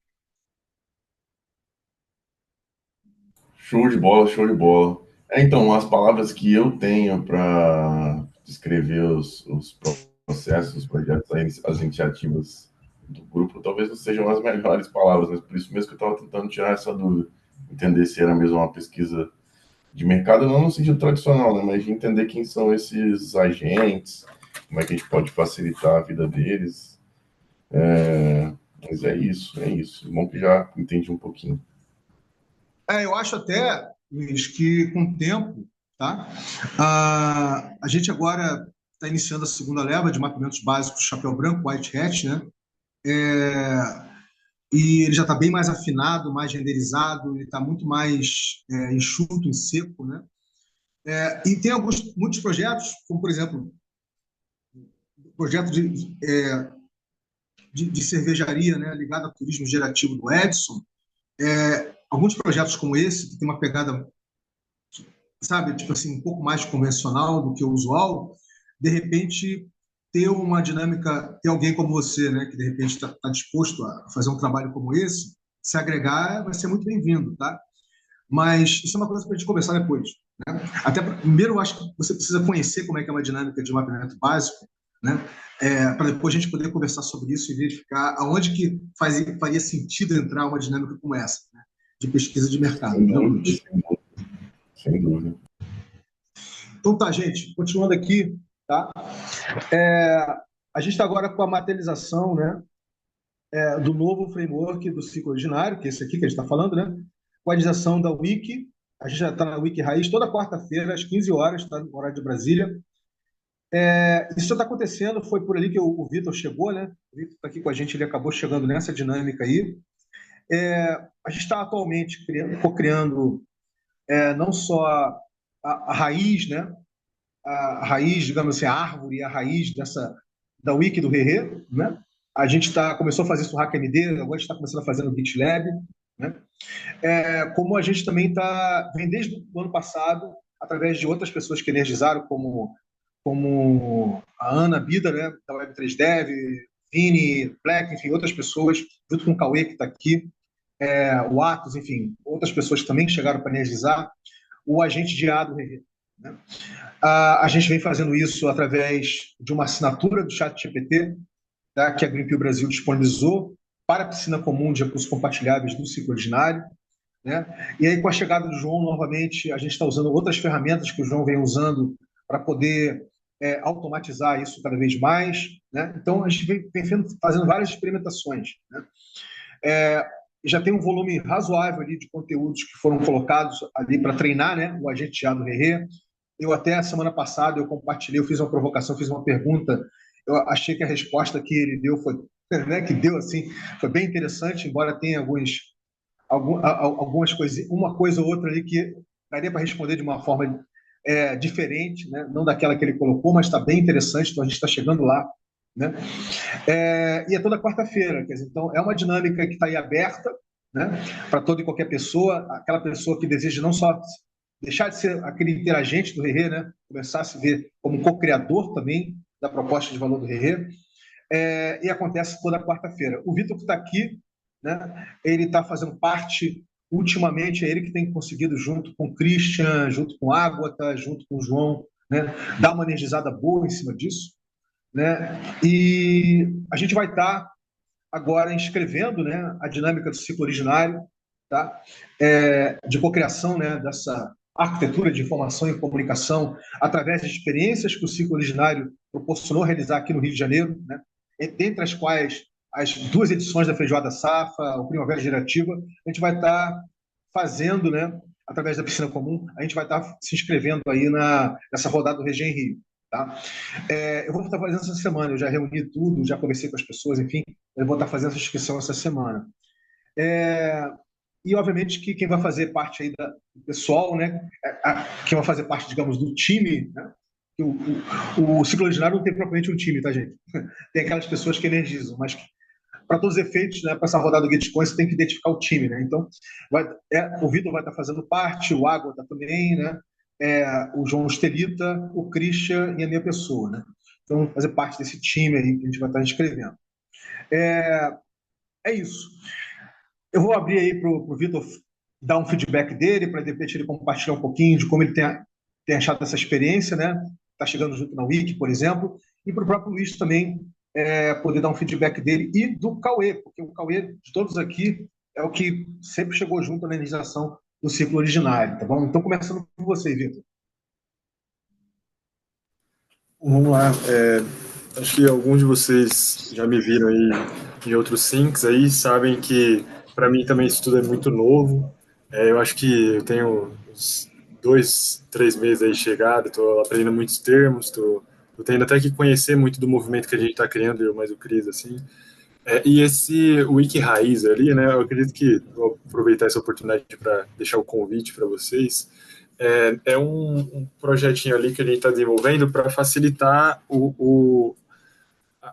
Show de bola, show de bola. Então, as palavras que eu tenho para descrever os processos, os projetos, as iniciativas do grupo, talvez não sejam as melhores palavras, mas por isso mesmo que eu estava tentando tirar essa dúvida, entender se era mesmo uma pesquisa de mercado, não no sentido tradicional, né, mas de entender quem são esses agentes, como é que a gente pode facilitar a vida deles. Mas é isso, é isso. Bom que já entendi um pouquinho. Eu acho até, Luiz, que com o tempo, tá? A gente agora está iniciando a segunda leva de mapeamentos básicos Chapéu Branco, White Hat, né? E ele já está bem mais afinado, mais renderizado, ele está muito mais enxuto e seco, né? E tem muitos projetos, como, por exemplo, projeto de cervejaria, né, ligado ao turismo gerativo do Edson. Alguns projetos como esse, que tem uma pegada, sabe, tipo assim, um pouco mais convencional do que o usual, de repente ter uma dinâmica, ter alguém como você, né, que de repente está disposto a fazer um trabalho como esse, se agregar, vai ser muito bem-vindo, tá? Mas isso é uma coisa para a gente conversar depois, né? Primeiro, eu acho que você precisa conhecer como é que é uma dinâmica de mapeamento básico, né? Para depois a gente poder conversar sobre isso e verificar aonde que faria sentido entrar uma dinâmica como essa, né? De pesquisa de mercado. Sem dúvida. Então tá, gente, continuando aqui, tá? A gente está agora com a materialização, né, do novo framework do ciclo ordinário, que é esse aqui que a gente está falando, né? Com a realização da Wiki. A gente já está na Wiki Raiz toda quarta-feira, às 15 horas, tá, no horário de Brasília. Isso já está acontecendo, foi por ali que o Vitor chegou, né? O Vitor está aqui com a gente, ele acabou chegando nessa dinâmica aí. A gente está atualmente co-criando não só a raiz, né? A raiz, digamos assim, a árvore, a raiz da Wiki do Rerê, né? A gente começou a fazer isso no HackMD, agora a gente está começando a fazer no GitLab, né? Como a gente também vem desde o ano passado, através de outras pessoas que energizaram, como a Ana Bida, né, da Web3Dev, Vini, Black, enfim, outras pessoas, junto com o Cauê, que está aqui, o Atos, enfim, outras pessoas que também chegaram para energizar, o agente de IA do Rerê, né? A gente vem fazendo isso através de uma assinatura do ChatGPT, tá, que a Greenpeace Brasil disponibilizou para a piscina comum de recursos compartilháveis do ciclo ordinário, né? E aí, com a chegada do João, novamente, a gente está usando outras ferramentas que o João vem usando para poder automatizar isso cada vez mais, né? Então, a gente vem fazendo várias experimentações, né? Já tem um volume razoável ali de conteúdos que foram colocados ali para treinar, né, o agente IA do Rerê. Eu até a semana passada eu compartilhei, eu fiz uma provocação, fiz uma pergunta, eu achei que a resposta que ele deu foi, né, que deu assim, foi bem interessante, embora tenha algumas coisas, uma coisa ou outra ali que daria para responder de uma forma diferente, né, não daquela que ele colocou, mas está bem interessante, então a gente está chegando lá, né? E é toda quarta-feira, quer dizer, então é uma dinâmica que está aí aberta, né, para toda e qualquer pessoa, aquela pessoa que deseja não só deixar de ser aquele interagente do Rerê, né, começar a se ver como co-criador também da proposta de valor do Rerê, e acontece toda quarta-feira. O Vitor que está aqui, né, ele está fazendo parte, ultimamente, é ele que tem conseguido, junto com o Christian, junto com a Ágata, junto com o João, né, dar uma energizada boa em cima disso, né? E a gente vai estar agora inscrevendo, né, a dinâmica do ciclo originário, tá? De cocriação, né, dessa arquitetura de informação e comunicação através de experiências que o ciclo originário proporcionou realizar aqui no Rio de Janeiro, né? Dentre as quais as 2 edições da Feijoada Safa, o Primavera Gerativa, a gente vai estar fazendo, né, através da piscina comum, a gente vai estar se inscrevendo aí nessa rodada do Regen Rio. Tá? Eu vou estar fazendo essa semana, eu já reuni tudo, já conversei com as pessoas, enfim, eu vou estar fazendo essa inscrição essa semana. E, obviamente, que quem vai fazer parte aí do pessoal, né, quem vai fazer parte, digamos, do time, né, o ciclo ordinário não tem propriamente um time, tá, gente? Tem aquelas pessoas que energizam, mas para todos os efeitos, né, para essa rodada do Gitcoin, você tem que identificar o time, né? Então, o Vitor vai estar fazendo parte, o Água também, né? O João Estelita, o Christian e a minha pessoa, né? Então, fazer parte desse time aí que a gente vai estar inscrevendo. É isso. Eu vou abrir aí para o Vitor dar um feedback dele, para de repente ele compartilhar um pouquinho de como ele tem achado essa experiência, né? Está chegando junto na Wiki, por exemplo, e para o próprio Luiz também poder dar um feedback dele e do Cauê, porque o Cauê de todos aqui é o que sempre chegou junto na realização do ciclo originário, tá bom? Então, começando com você, Vitor. Vamos lá. Acho que alguns de vocês já me viram aí em outros syncs aí, sabem que para mim também isso tudo é muito novo. Eu acho que eu tenho uns 2, 3 meses aí chegado, estou aprendendo muitos termos, estou eu tendo até que conhecer muito do movimento que a gente está criando, eu mais o Cris, assim. E esse Wiki Raiz ali, né? Eu acredito que vou aproveitar essa oportunidade para deixar o convite para vocês. É um projetinho ali que a gente está desenvolvendo para facilitar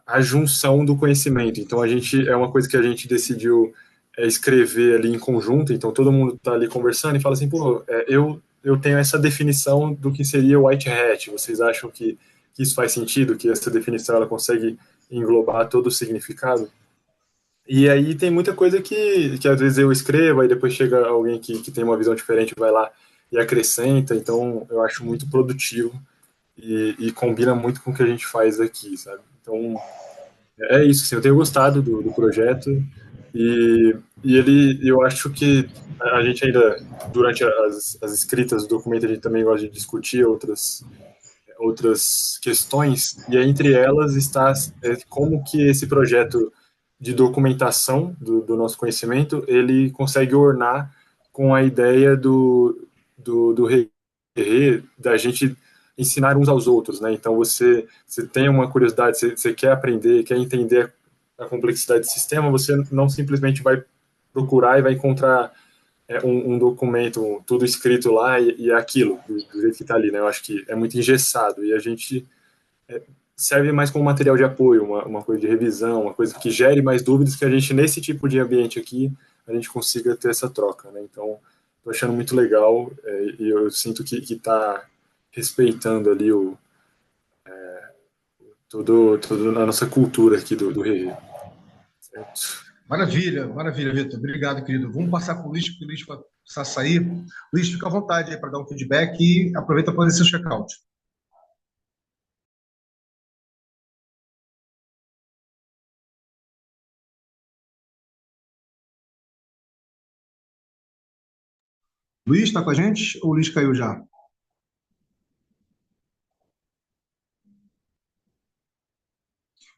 a junção do conhecimento. Então, é uma coisa que a gente decidiu escrever ali em conjunto. Então, todo mundo está ali conversando e fala assim: pô, eu tenho essa definição do que seria o white hat. Vocês acham que isso faz sentido? Que essa definição ela consegue englobar todo o significado? E aí tem muita coisa que às vezes eu escrevo, aí depois chega alguém que tem uma visão diferente, vai lá e acrescenta. Então, eu acho muito produtivo e combina muito com o que a gente faz aqui, sabe? Então, é isso, assim, eu tenho gostado do projeto eu acho que a gente ainda, durante as escritas do documento, a gente também gosta de discutir outras questões, e entre elas está como que esse projeto de documentação do nosso conhecimento, ele consegue ornar com a ideia do da gente ensinar uns aos outros, né? Então você tem uma curiosidade, você quer aprender, quer entender a complexidade do sistema, você não simplesmente vai procurar e vai encontrar um documento tudo escrito lá e é aquilo, do jeito que está ali, né? Eu acho que é muito engessado e a gente serve mais como material de apoio, uma coisa de revisão, uma coisa que gere mais dúvidas que a gente, nesse tipo de ambiente aqui, a gente consiga ter essa troca, né? Então, estou achando muito legal e eu sinto que está respeitando ali toda a nossa cultura aqui do Rei. Certo? Maravilha, maravilha, Vitor. Obrigado, querido. Vamos passar para o Luiz, porque o Luiz vai precisar sair. Luiz, fica à vontade aí para dar um feedback e aproveita para fazer seu check-out. Luiz, está com a gente ou o Luiz caiu já?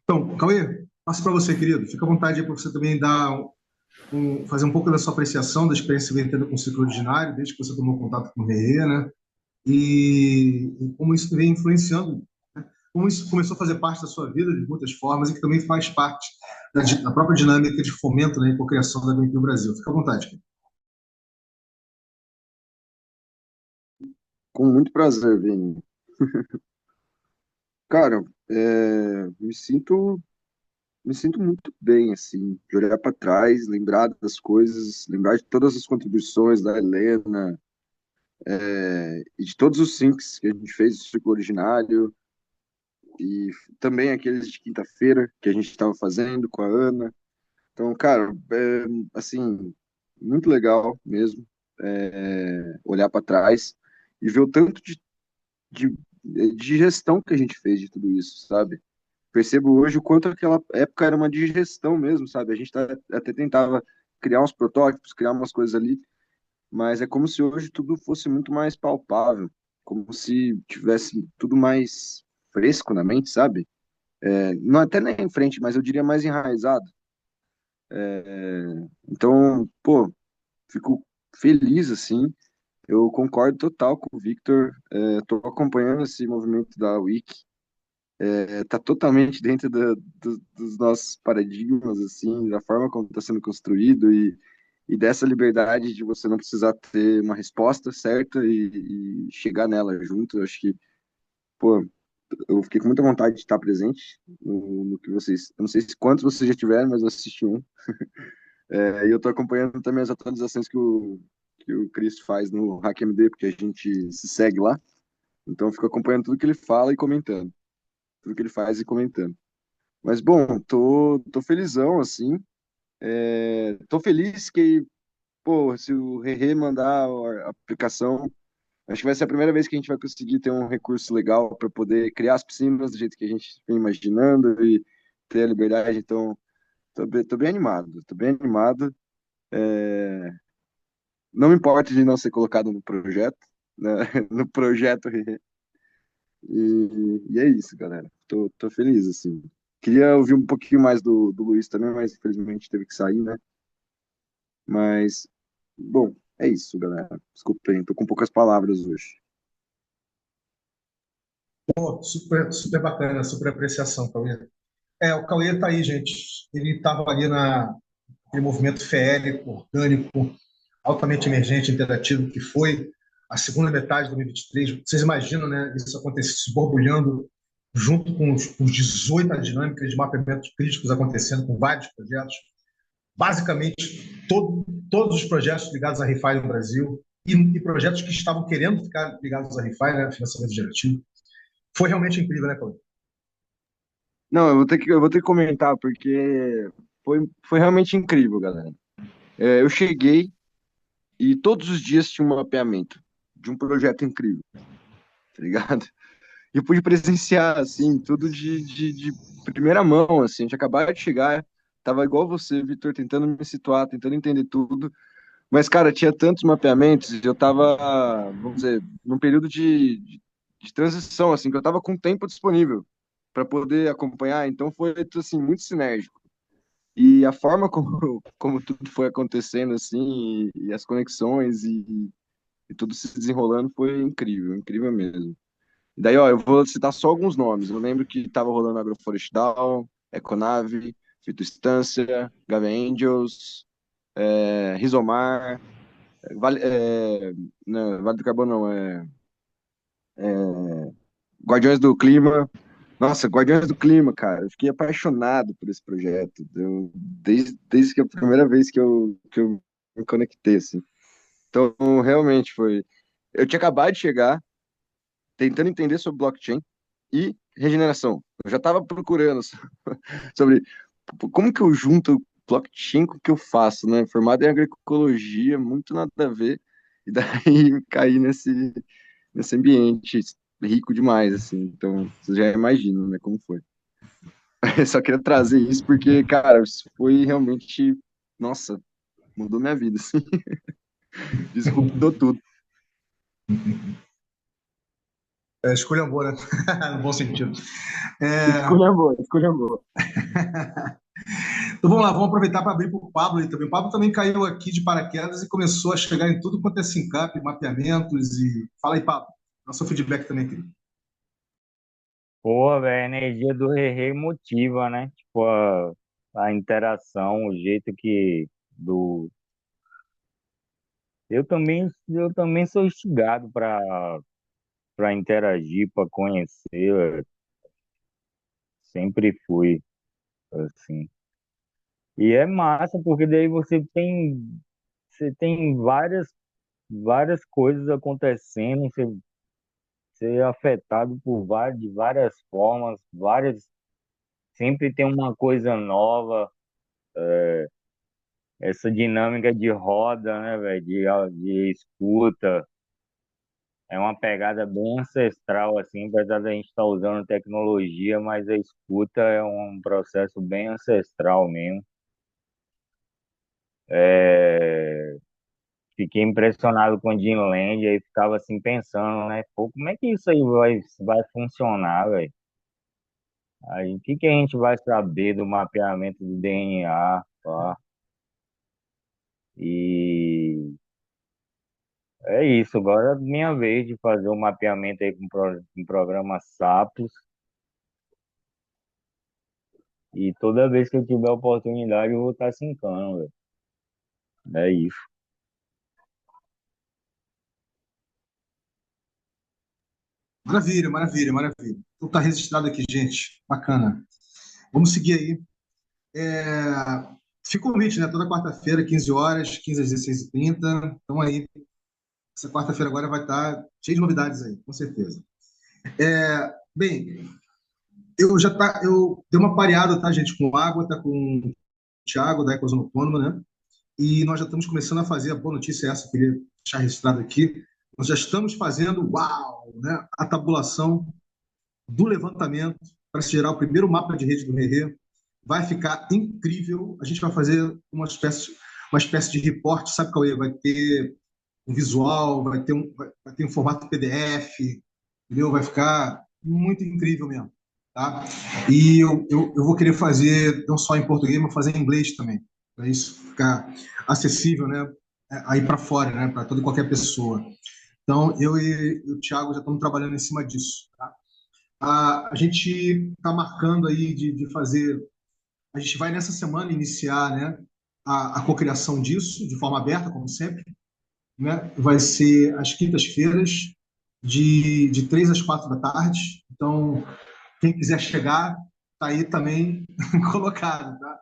Então, Cauê, passo para você, querido. Fica à vontade aí para você também fazer um pouco da sua apreciação da experiência que vem tendo com o ciclo originário, desde que você tomou contato com o Rê, né? E como isso vem influenciando, né? Como isso começou a fazer parte da sua vida de muitas formas e que também faz parte da própria dinâmica de fomento, né, e cocriação da BNP Brasil. Fica à vontade. Querido. Com muito prazer, Vini. Cara, me sinto muito bem, assim, de olhar para trás, lembrar das coisas, lembrar de todas as contribuições da Helena, e de todos os syncs que a gente fez do ciclo originário, e também aqueles de quinta-feira que a gente estava fazendo com a Ana. Então, cara, assim, muito legal mesmo, olhar para trás e ver o tanto de, de gestão que a gente fez de tudo isso, sabe? Percebo hoje o quanto aquela época era uma digestão mesmo, sabe? A gente até tentava criar uns protótipos, criar umas coisas ali, mas é como se hoje tudo fosse muito mais palpável, como se tivesse tudo mais fresco na mente, sabe? Não até nem em frente, mas eu diria mais enraizado. Então, pô, fico feliz assim. Eu concordo total com o Victor. Estou acompanhando esse movimento da Wiki. Tá totalmente dentro dos nossos paradigmas, assim, da forma como está sendo construído e dessa liberdade de você não precisar ter uma resposta certa e chegar nela junto. Eu acho que, pô, eu fiquei com muita vontade de estar presente no que vocês. Eu não sei se quantos vocês já tiveram, mas eu assisti um. E eu estou acompanhando também as atualizações que o Chris faz no HackMD, porque a gente se segue lá. Então, eu fico acompanhando tudo que ele fala e comentando. Tudo que ele faz e comentando. Mas, bom, tô felizão, assim. Tô feliz que, pô, se o Rerê mandar a aplicação, acho que vai ser a primeira vez que a gente vai conseguir ter um recurso legal para poder criar as piscinas do jeito que a gente vem imaginando e ter a liberdade. Então, tô bem animado, tô bem animado. Não me importa de não ser colocado no projeto, né? No projeto Rerê. E é isso, galera. Tô feliz, assim. Queria ouvir um pouquinho mais do Luiz também, mas infelizmente teve que sair, né? Mas, bom, é isso, galera. Desculpem, tô com poucas palavras hoje. Pô, super, super bacana, super apreciação, Cauê. O Cauê tá aí, gente. Ele estava ali naquele movimento feérico, orgânico, altamente emergente, interativo, que foi a segunda metade de 2023. Vocês imaginam, né? Isso acontecendo, borbulhando junto com os 18 dinâmicas de mapeamentos críticos acontecendo com vários projetos. Basicamente, todos os projetos ligados à ReFi no Brasil e projetos que estavam querendo ficar ligados à ReFi, né? Financiamento gerativo. Foi realmente incrível, né, Cauê? Não, eu vou ter que comentar, porque foi realmente incrível, galera. Eu cheguei e todos os dias tinha um mapeamento de um projeto incrível, tá ligado? E eu pude presenciar, assim, tudo de primeira mão, assim. A gente acabava de chegar, tava igual você, Vitor, tentando me situar, tentando entender tudo. Mas, cara, tinha tantos mapeamentos, e eu tava, vamos dizer, num período de transição, assim, que eu tava com tempo disponível para poder acompanhar, então foi, assim, muito sinérgico. E a forma como tudo foi acontecendo, assim, e as conexões e tudo se desenrolando foi incrível, incrível mesmo. E daí, ó, eu vou citar só alguns nomes. Eu lembro que tava rolando Agroforestal, Econave, Fitoestância, Gave Angels, Rizomar, não, Vale do Carbono não, Guardiões do Clima. Nossa, Guardiões do Clima, cara, eu fiquei apaixonado por esse projeto. Desde que a primeira vez que eu me conectei, assim. Então, realmente foi. Eu tinha acabado de chegar, tentando entender sobre blockchain e regeneração. Eu já estava procurando sobre como que eu junto blockchain com o que eu faço, né? Formado em agroecologia, muito nada a ver. E daí caí nesse ambiente rico demais, assim. Então, você já imagina, né, como foi. Eu só queria trazer isso porque, cara, isso foi realmente, nossa, mudou minha vida, assim. Disruptou tudo. Escolha boa, né? No bom sentido. É, Escolha boa, escolha boa. Então vamos lá, vamos aproveitar para abrir para o Pablo aí também. O Pablo também caiu aqui de paraquedas e começou a chegar em tudo quanto é SINCAP, mapeamentos e. Fala aí, Pablo. Dá seu feedback também, querido. Pô, velho, a energia do Rei motiva, né? Tipo, a interação, o jeito que do eu também sou instigado para interagir, para conhecer, velho. Sempre fui assim. E é massa porque daí você tem várias coisas acontecendo, você é afetado de várias formas, sempre tem uma coisa nova. Essa dinâmica de roda, né, velho, de escuta, é uma pegada bem ancestral, assim, apesar da gente estar usando tecnologia, mas a escuta é um processo bem ancestral mesmo. É, Fiquei impressionado com o Dreamland, aí ficava assim pensando, né, pô, como é que isso aí vai funcionar, velho? Aí, o que que a gente vai saber do mapeamento do DNA, pá? E é isso, agora é minha vez de fazer o mapeamento aí com o programa SAPos. E toda vez que eu tiver oportunidade, eu vou estar sincando, velho. É isso. Maravilha, maravilha, maravilha. Então tá registrado aqui, gente. Bacana. Vamos seguir aí. É... Fica o convite, né? Toda quarta-feira, 15 horas, 15 às 16h30. Então aí, essa quarta-feira agora vai estar cheia de novidades aí, com certeza. Bem, eu dei uma pareada, tá, gente, com água, tá com o Thiago da Ecozona Autônoma, né? E nós já estamos começando a fazer, a boa notícia é essa, que eu queria deixar registrado aqui, nós já estamos fazendo, uau, né, a tabulação do levantamento para se gerar o primeiro mapa de rede do RE. Vai ficar incrível, a gente vai fazer uma espécie de reporte, sabe, Cauê? Vai ter um visual, vai ter um formato PDF, entendeu? Vai ficar muito incrível mesmo, tá? E eu vou querer fazer não só em português, mas fazer em inglês também, para isso ficar acessível, né? Aí para fora, né? Para toda e qualquer pessoa. Então, eu e o Thiago já estamos trabalhando em cima disso, tá? A gente está marcando aí de fazer. A gente vai nessa semana iniciar, né, a cocriação disso, de forma aberta, como sempre, né? Vai ser às quintas-feiras, de 3 às 4 da tarde. Então, quem quiser chegar, está aí também colocado, tá?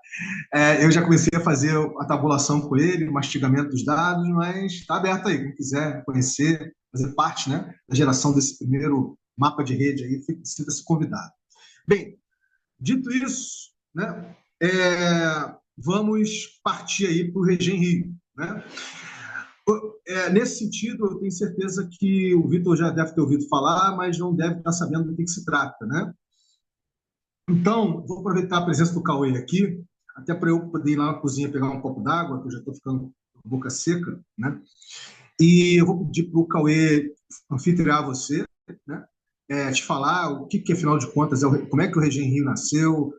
Eu já comecei a fazer a tabulação com ele, o mastigamento dos dados, mas está aberto aí. Quem quiser conhecer, fazer parte, né, da geração desse primeiro mapa de rede aí, sinta-se convidado. Bem, dito isso, né, vamos partir aí para o Regen Rio, né? Nesse sentido, eu tenho certeza que o Vitor já deve ter ouvido falar, mas não deve estar sabendo do que se trata, né? Então, vou aproveitar a presença do Cauê aqui, até para eu poder ir lá na cozinha pegar um copo d'água, que eu já estou ficando com a boca seca, né? E eu vou pedir para o Cauê anfitriar você, né? Te falar o que, afinal de contas, como é que o Regen Rio nasceu,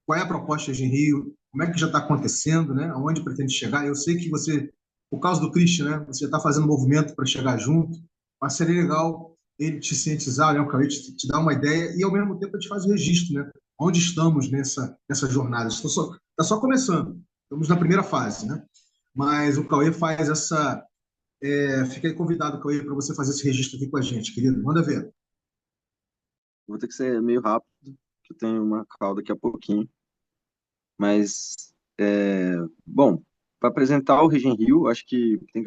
qual é a proposta do Regen Rio, como é que já está acontecendo, né? Aonde pretende chegar. Eu sei que você, por causa do Christian, né? Você já está fazendo um movimento para chegar junto, mas seria legal ele te cientizar, né? O Cauê te dar uma ideia e, ao mesmo tempo, a gente faz o registro, né? Onde estamos nessa jornada. Está só começando, estamos na primeira fase, né? Mas o Cauê faz essa. Fica aí convidado, Cauê, para você fazer esse registro aqui com a gente, querido. Manda ver. Vou ter que ser meio rápido, que eu tenho uma call daqui a pouquinho. Mas, bom, para apresentar o Regen Rio, acho que tem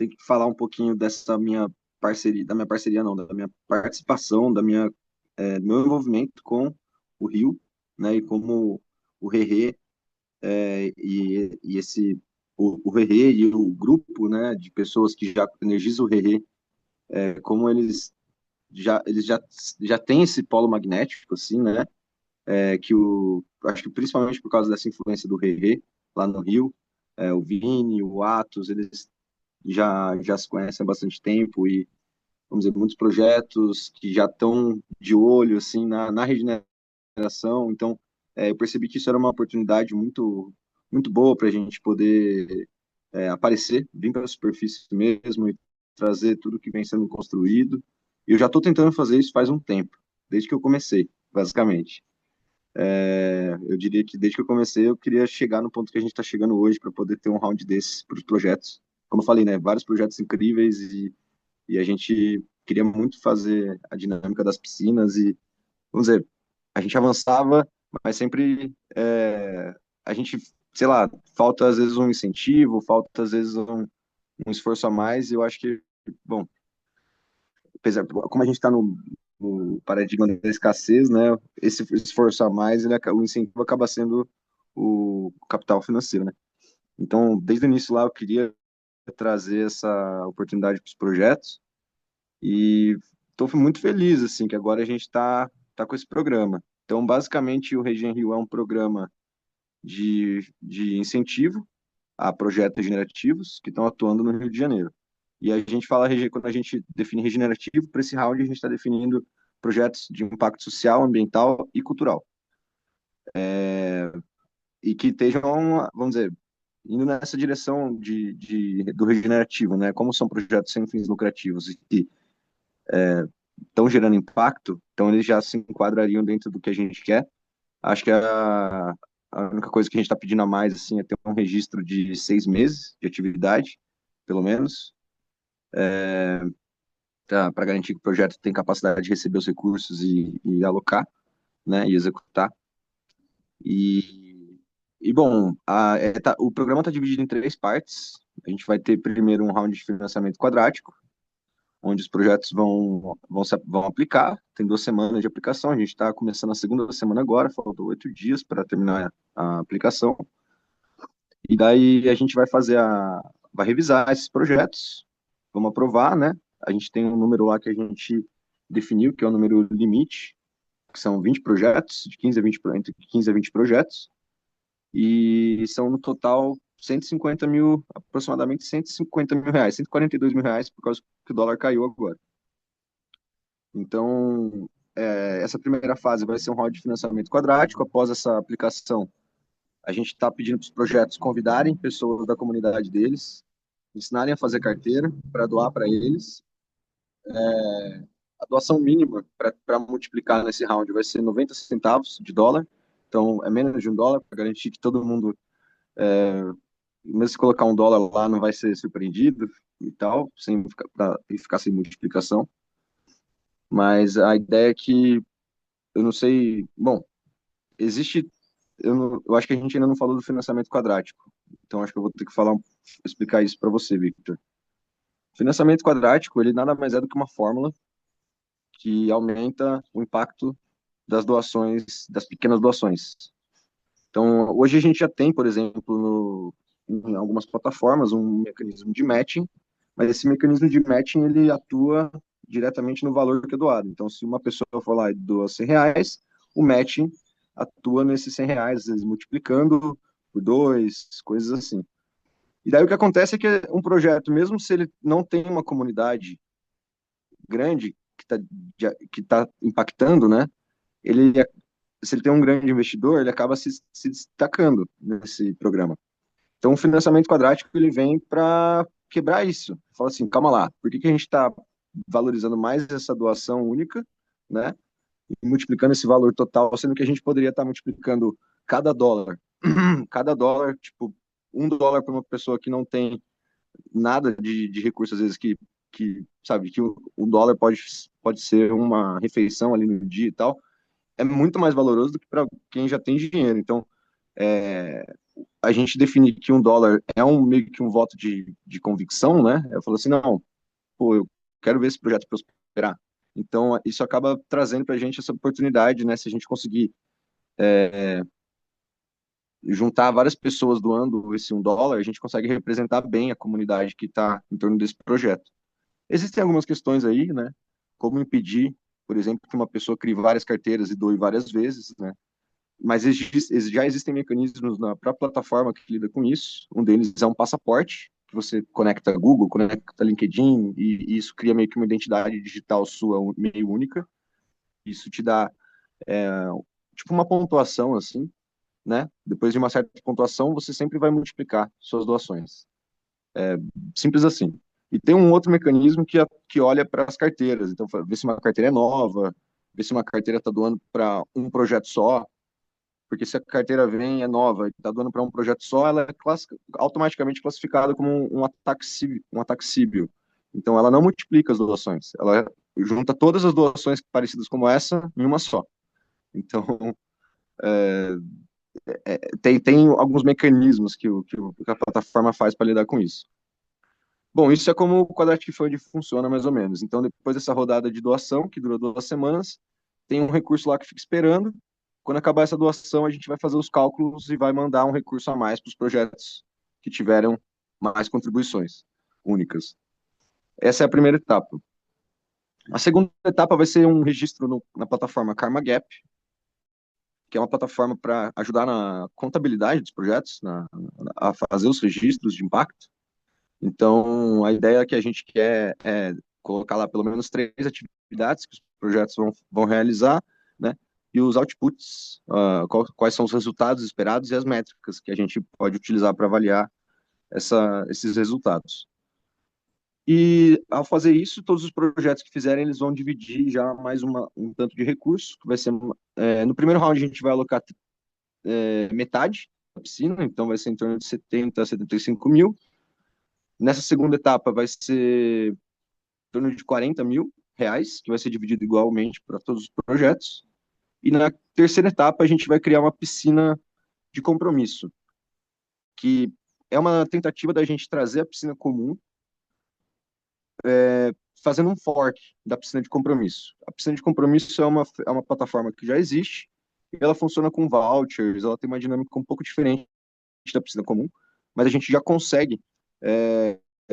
que falar um pouquinho dessa minha parceria, da minha parceria não, da minha participação, do meu envolvimento com o Rio, né, e como o Rerê, o Rerê e o grupo, né, de pessoas que já energizam o Rerê, como eles já têm esse polo magnético, assim, né, acho que principalmente por causa dessa influência do Rerê lá no Rio, o Vini, o Atos, eles já se conhecem há bastante tempo e, vamos dizer, muitos projetos que já estão de olho, assim, na regeneração. Então, eu percebi que isso era uma oportunidade muito, muito boa para a gente poder aparecer, vir para a superfície mesmo e trazer tudo que vem sendo construído. E eu já estou tentando fazer isso faz um tempo, desde que eu comecei, basicamente. Eu diria que desde que eu comecei, eu queria chegar no ponto que a gente está chegando hoje para poder ter um round desses para os projetos. Como eu falei, né, vários projetos incríveis e a gente queria muito fazer a dinâmica das piscinas e, vamos dizer, a gente avançava, mas sempre a gente, sei lá, falta às vezes um incentivo, falta às vezes um esforço a mais e eu acho que, bom, apesar, como a gente está no paradigma da escassez, né, esse esforço a mais, o incentivo acaba sendo o capital financeiro, né? Então, desde o início lá, eu queria trazer essa oportunidade para os projetos e estou muito feliz, assim, que agora a gente tá com esse programa. Então, basicamente, o Regen Rio é um programa de incentivo a projetos regenerativos que estão atuando no Rio de Janeiro. E a gente fala, quando a gente define regenerativo, para esse round a gente está definindo projetos de impacto social, ambiental e cultural. E que estejam, vamos dizer, indo nessa direção do regenerativo, né? Como são projetos sem fins lucrativos e que estão gerando impacto, então eles já se enquadrariam dentro do que a gente quer. Acho que a única coisa que a gente está pedindo a mais assim, é ter um registro de 6 meses de atividade, pelo menos, para garantir que o projeto tem capacidade de receber os recursos e alocar, né, e executar. E bom, o programa está dividido em 3 partes. A gente vai ter primeiro um round de financiamento quadrático, onde os projetos vão aplicar. Tem 2 semanas de aplicação. A gente está começando a segunda semana agora, faltam 8 dias para terminar a aplicação. E daí a gente vai revisar esses projetos, vamos aprovar, né? A gente tem um número lá que a gente definiu, que é o número limite, que são 20 projetos, de 15 a 20, entre 15 a 20 projetos, e são no total 150 mil, aproximadamente 150 mil reais, 142 mil reais, por causa que o dólar caiu agora. Então, essa primeira fase vai ser um round de financiamento quadrático. Após essa aplicação, a gente está pedindo para os projetos convidarem pessoas da comunidade deles, ensinarem a fazer carteira para doar para eles. a doação mínima para multiplicar nesse round vai ser 90 centavos de dólar, então é menos de $1 para garantir que todo mundo, mesmo se colocar $1 lá, não vai ser surpreendido e tal, e ficar sem multiplicação. Mas a ideia é que, eu não sei, bom, existe, eu acho que a gente ainda não falou do financiamento quadrático, então acho que eu vou ter que explicar isso para você, Victor. Financiamento quadrático, ele nada mais é do que uma fórmula que aumenta o impacto das doações, das pequenas doações. Então, hoje a gente já tem, por exemplo, em algumas plataformas, um mecanismo de matching, mas esse mecanismo de matching, ele atua diretamente no valor que é doado. Então, se uma pessoa for lá e doa R$ 100, o matching atua nesses R$ 100, às vezes multiplicando por 2, coisas assim. E daí o que acontece é que um projeto, mesmo se ele não tem uma comunidade grande que tá impactando, né? Se ele tem um grande investidor, ele acaba se destacando nesse programa. Então, o financiamento quadrático ele vem para quebrar isso. Fala assim, calma lá, por que a gente está valorizando mais essa doação única, né? E multiplicando esse valor total, sendo que a gente poderia estar multiplicando cada dólar, cada dólar, tipo, $1 para uma pessoa que não tem nada de recurso, às vezes, sabe, que o dólar pode ser uma refeição ali no dia e tal, é muito mais valoroso do que para quem já tem dinheiro. Então, a gente definir que $1 é meio que um voto de convicção, né? Eu falo assim, não, pô, eu quero ver esse projeto prosperar. Então, isso acaba trazendo para a gente essa oportunidade, né? Se a gente conseguir juntar várias pessoas doando esse $1, a gente consegue representar bem a comunidade que está em torno desse projeto. Existem algumas questões aí, né? Como impedir, por exemplo, que uma pessoa crie várias carteiras e doe várias vezes, né? Mas já existem mecanismos na própria plataforma que lida com isso. Um deles é um passaporte, que você conecta Google, conecta LinkedIn, e isso cria meio que uma identidade digital sua meio única. Isso te dá, tipo, uma pontuação, assim, né? Depois de uma certa pontuação, você sempre vai multiplicar suas doações. Simples assim. E tem um outro mecanismo que olha para as carteiras. Então, vê se uma carteira é nova, vê se uma carteira está doando para um projeto só, porque se a carteira vem é nova e está doando para um projeto só, ela é automaticamente classificada como um ataque cível. Então, ela não multiplica as doações, ela junta todas as doações parecidas como essa em uma só. Então, tem alguns mecanismos que a plataforma faz para lidar com isso. Bom, isso é como o Quadratic Fund funciona, mais ou menos. Então, depois dessa rodada de doação, que dura 2 semanas, tem um recurso lá que fica esperando. Quando acabar essa doação, a gente vai fazer os cálculos e vai mandar um recurso a mais para os projetos que tiveram mais contribuições únicas. Essa é a primeira etapa. A segunda etapa vai ser um registro na plataforma Karma Gap, que é uma plataforma para ajudar na contabilidade dos projetos, a fazer os registros de impacto. Então, a ideia que a gente quer é colocar lá pelo menos 3 atividades que os projetos vão realizar, né? E os outputs, quais são os resultados esperados e as métricas que a gente pode utilizar para avaliar esses resultados. E, ao fazer isso, todos os projetos que fizerem, eles vão dividir já mais um tanto de recurso, que vai ser, no primeiro round a gente vai alocar metade da piscina, então vai ser em torno de 70 a 75 mil. Nessa segunda etapa vai ser em torno de R$ 40 mil, que vai ser dividido igualmente para todos os projetos. E na terceira etapa a gente vai criar uma piscina de compromisso, que é uma tentativa da gente trazer a piscina comum, fazendo um fork da piscina de compromisso. A piscina de compromisso é uma plataforma que já existe, e ela funciona com vouchers, ela tem uma dinâmica um pouco diferente da piscina comum, mas a gente já consegue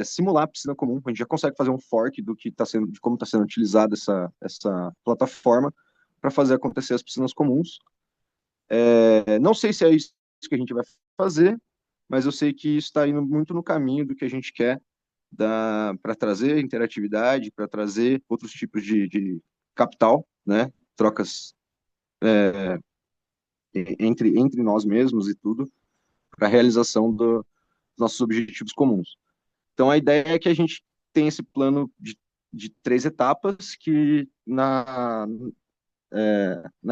simular a piscina comum, a gente já consegue fazer um fork de como está sendo utilizada essa plataforma para fazer acontecer as piscinas comuns. Não sei se é isso que a gente vai fazer, mas eu sei que isso está indo muito no caminho do que a gente quer para trazer interatividade, para trazer outros tipos de capital, né? Trocas entre nós mesmos e tudo, para a realização dos nossos objetivos comuns. Então, a ideia é que a gente tem esse plano de 3 etapas que na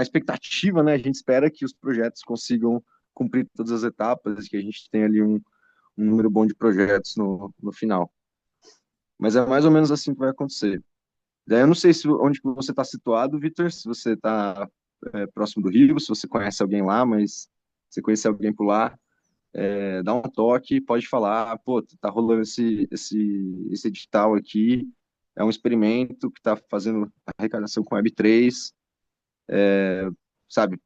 expectativa, né, a gente espera que os projetos consigam cumprir todas as etapas, que a gente tenha ali um número bom de projetos no final. Mas é mais ou menos assim que vai acontecer. Daí eu não sei onde que você está situado, Vitor, se você está próximo do Rio, se você conhece alguém lá, mas se você conhecer alguém por lá, dá um toque, pode falar, pô, tá rolando esse edital aqui, é um experimento que está fazendo arrecadação com Web3, sabe?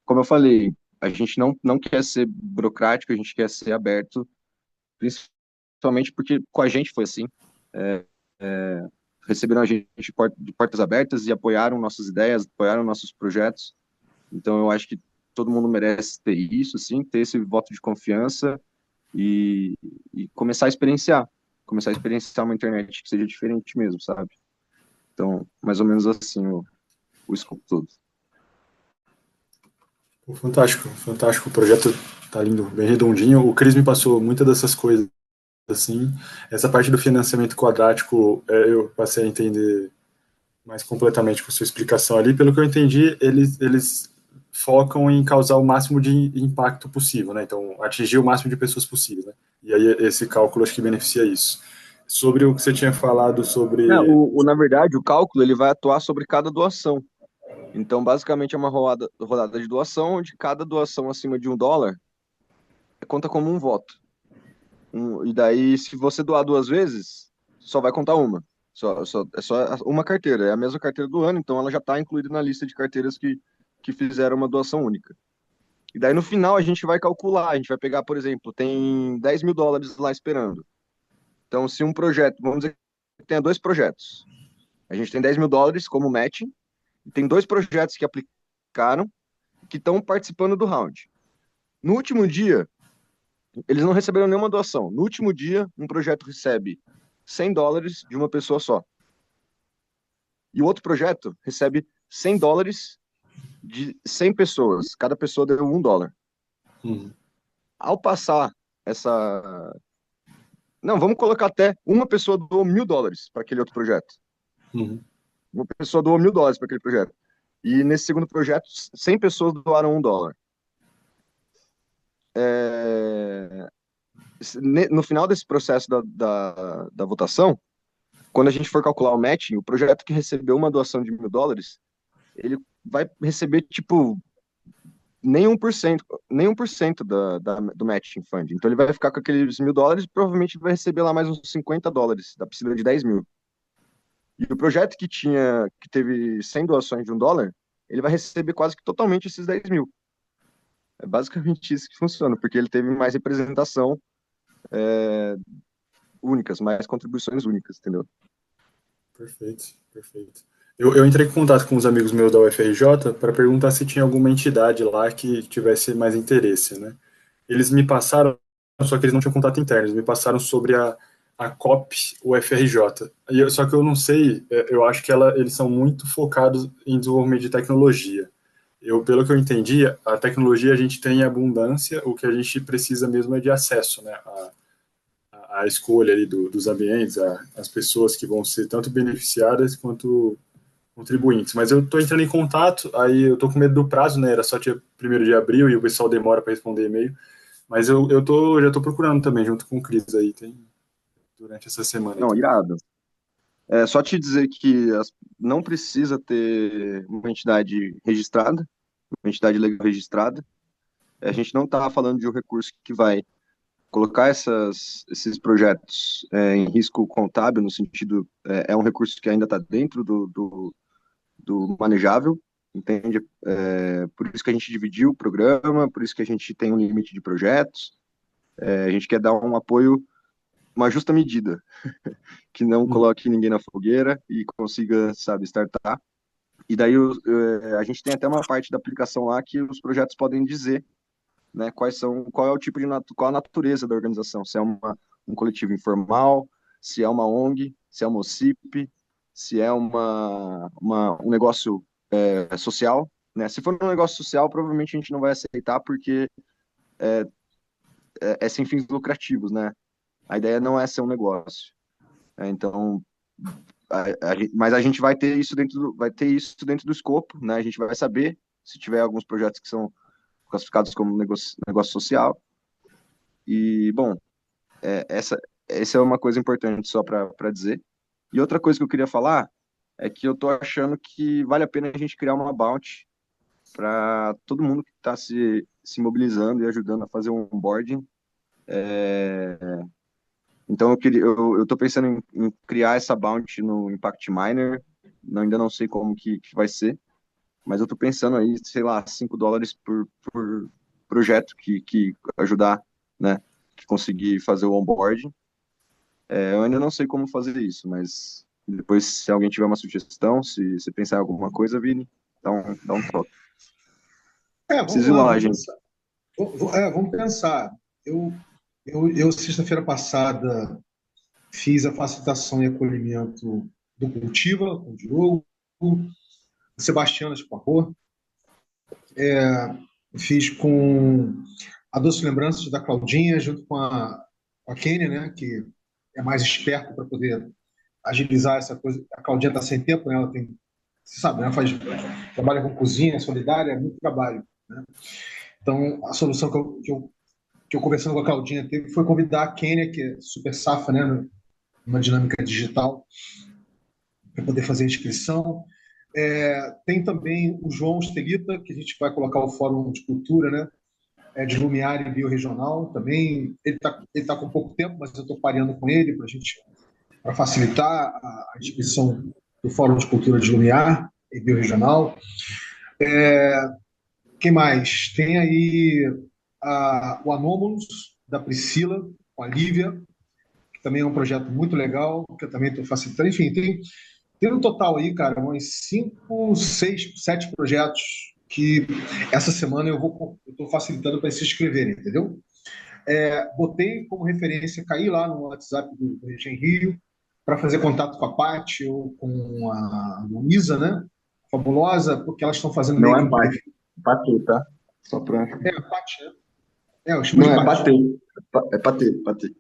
Como eu falei, a gente não quer ser burocrático, a gente quer ser aberto, principalmente porque com a gente foi assim. Receberam a gente de portas abertas e apoiaram nossas ideias, apoiaram nossos projetos. Então, eu acho que todo mundo merece ter isso, sim, ter esse voto de confiança e começar a experienciar uma internet que seja diferente mesmo, sabe? Então, mais ou menos assim o escopo todo. Pô, fantástico, fantástico. O projeto tá lindo, bem redondinho. O Cris me passou muitas dessas coisas assim. Essa parte do financiamento quadrático, eu passei a entender mais completamente com sua explicação ali. Pelo que eu entendi, eles focam em causar o máximo de impacto possível, né? Então, atingir o máximo de pessoas possível, né? E aí esse cálculo acho que beneficia isso. Sobre o que você tinha falado sobre... Na verdade, o cálculo ele vai atuar sobre cada doação. Então, basicamente, é uma rodada de doação, onde cada doação acima de $1 conta como um voto. E daí, se você doar 2 vezes, só vai contar uma. É só uma carteira. É a mesma carteira do ano, então ela já está incluída na lista de carteiras que fizeram uma doação única. E daí, no final, a gente vai calcular. A gente vai pegar, por exemplo, tem $10.000 lá esperando. Então, se um projeto, vamos dizer que tenha 2 projetos. A gente tem $10.000 como matching, e tem 2 projetos que aplicaram, que estão participando do round. No último dia, eles não receberam nenhuma doação. No último dia, um projeto recebe $100 de uma pessoa só. E o outro projeto recebe $100 de 100 pessoas. Cada pessoa deu $1. Ao passar essa... Não, vamos colocar até uma pessoa doou $1.000 para aquele outro projeto. Uma pessoa doou $1.000 para aquele projeto. E nesse segundo projeto, 100 pessoas doaram $1. No final desse processo da votação, quando a gente for calcular o matching, o projeto que recebeu uma doação de $1.000, ele vai receber, tipo, nem 1%, nem 1% do matching fund. Então ele vai ficar com aqueles $1.000 e provavelmente vai receber lá mais uns $50 da piscina de 10 mil. E o projeto que teve 100 doações de $1, ele vai receber quase que totalmente esses 10 mil. É basicamente isso que funciona, porque ele teve mais representação únicas, mais contribuições únicas, entendeu? Perfeito, perfeito. Eu entrei em contato com os amigos meus da UFRJ para perguntar se tinha alguma entidade lá que tivesse mais interesse, né? Eles me passaram, só que eles não tinham contato interno, eles me passaram sobre a COP UFRJ. Só que eu não sei, eu acho que eles são muito focados em desenvolvimento de tecnologia. Pelo que eu entendi, a tecnologia a gente tem em abundância, o que a gente precisa mesmo é de acesso, né? A escolha ali dos ambientes, as pessoas que vão ser tanto beneficiadas quanto contribuintes. Mas eu estou entrando em contato, aí eu estou com medo do prazo, né? Era só dia 1º de abril e o pessoal demora para responder e-mail. Mas já estou procurando também, junto com o Cris aí, durante essa semana. Não, irado. É só te dizer que não precisa ter uma entidade registrada, uma entidade legal registrada. A gente não está falando de um recurso que vai colocar esses projetos em risco contábil, no sentido, é um recurso que ainda está dentro do manejável, entende? Por isso que a gente dividiu o programa, por isso que a gente tem um limite de projetos. A gente quer dar um apoio, uma justa medida, que não coloque ninguém na fogueira e consiga, sabe, startar. E daí a gente tem até uma parte da aplicação lá que os projetos podem dizer, né, qual é o tipo qual a natureza da organização, se é um coletivo informal, se é uma ONG, se é uma OCIP, se é um negócio social, né? Se for um negócio social, provavelmente a gente não vai aceitar porque é sem fins lucrativos, né? A ideia não é ser um negócio. Então, Mas a gente vai ter isso dentro do escopo, né? A gente vai saber se tiver alguns projetos que são classificados como negócio social. E, bom, essa é uma coisa importante só para dizer. E outra coisa que eu queria falar é que eu tô achando que vale a pena a gente criar uma bounty para todo mundo que está se mobilizando e ajudando a fazer um onboarding. Então eu tô pensando em criar essa bounty no Impact Miner. Ainda não sei como que vai ser, mas eu tô pensando aí, sei lá, $5 por projeto que ajudar, né? Que conseguir fazer o onboarding. Eu ainda não sei como fazer isso, mas depois, se alguém tiver uma sugestão, se você pensar em alguma coisa, Vini, dá um toque. Vamos Preciso ir lá, lá, vamos gente. pensar. Vamos pensar. Eu sexta-feira passada, fiz a facilitação e acolhimento do Cultiva, com o Diogo, o Sebastião Esparro. Fiz com a Doce Lembranças da Claudinha, junto com a Kênia, né, que é mais esperta para poder agilizar essa coisa. A Claudinha está sem tempo, né, ela tem, você sabe, né, trabalha com cozinha solidária, é muito trabalho. Né? Então, a solução que eu conversando com a Claudinha teve foi convidar a Kênia, que é super safa, né, numa dinâmica digital, para poder fazer a inscrição. Tem também o João Estelita, que a gente vai colocar o Fórum de Cultura, né, de Lumiar e Biorregional. Também ele tá com pouco tempo, mas eu estou pareando com ele para facilitar a inscrição do Fórum de Cultura de Lumiar e Biorregional. Quem mais? Tem aí o Anômalos, da Priscila, com a Lívia, que também é um projeto muito legal, que eu também estou facilitando. Enfim, tem no total aí, cara, uns 5, 6, 7 projetos que essa semana eu estou facilitando para se inscreverem, entendeu? Botei como referência, caí lá no WhatsApp do Regen Rio para fazer contato com a Paty ou com a Luísa, né? Fabulosa, porque elas estão fazendo Não meio que é um perfil. patê, tá? Só pra... A Paty, né? Eu chamo Não, de é Paty. patê.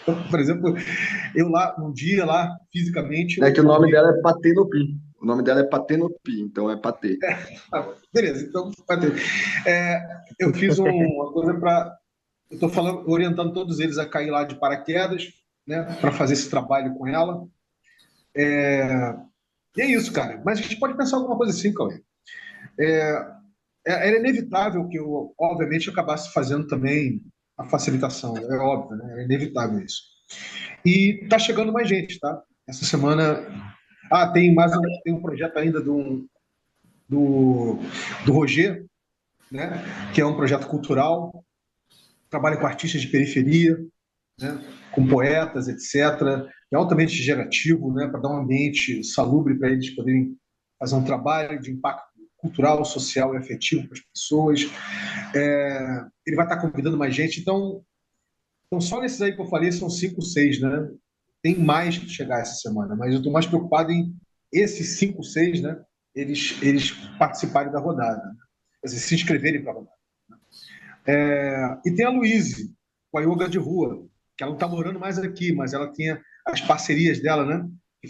Então, por exemplo, eu lá, um dia lá, fisicamente, É eu que o nome ouvi. dela é Patenopi. O nome dela é Patenopi, então é patê. Beleza, então, eu fiz uma coisa para. Eu estou falando, orientando todos eles a cair lá de paraquedas, né, para fazer esse trabalho com ela. E é isso, cara. Mas a gente pode pensar alguma coisa assim, Cauê. Era inevitável que eu, obviamente, acabasse fazendo também a facilitação. É óbvio, né? É inevitável isso. E tá chegando mais gente, tá? Essa semana. Tem um projeto ainda do, do Roger, né? Que é um projeto cultural, trabalha com artistas de periferia, né? Com poetas, etc. É altamente gerativo, né? Para dar um ambiente salubre para eles poderem fazer um trabalho de impacto cultural, social e afetivo para as pessoas. Ele vai estar convidando mais gente. Então, só nesses aí que eu falei são 5, 6, né? Tem mais que chegar essa semana, mas eu estou mais preocupado em esses 5, 6, né? Eles participarem da rodada, né? Quer dizer, se inscreverem para a rodada. E tem a Luíse, com a yoga de rua, que ela não está morando mais aqui, mas ela tinha as parcerias dela, né? Que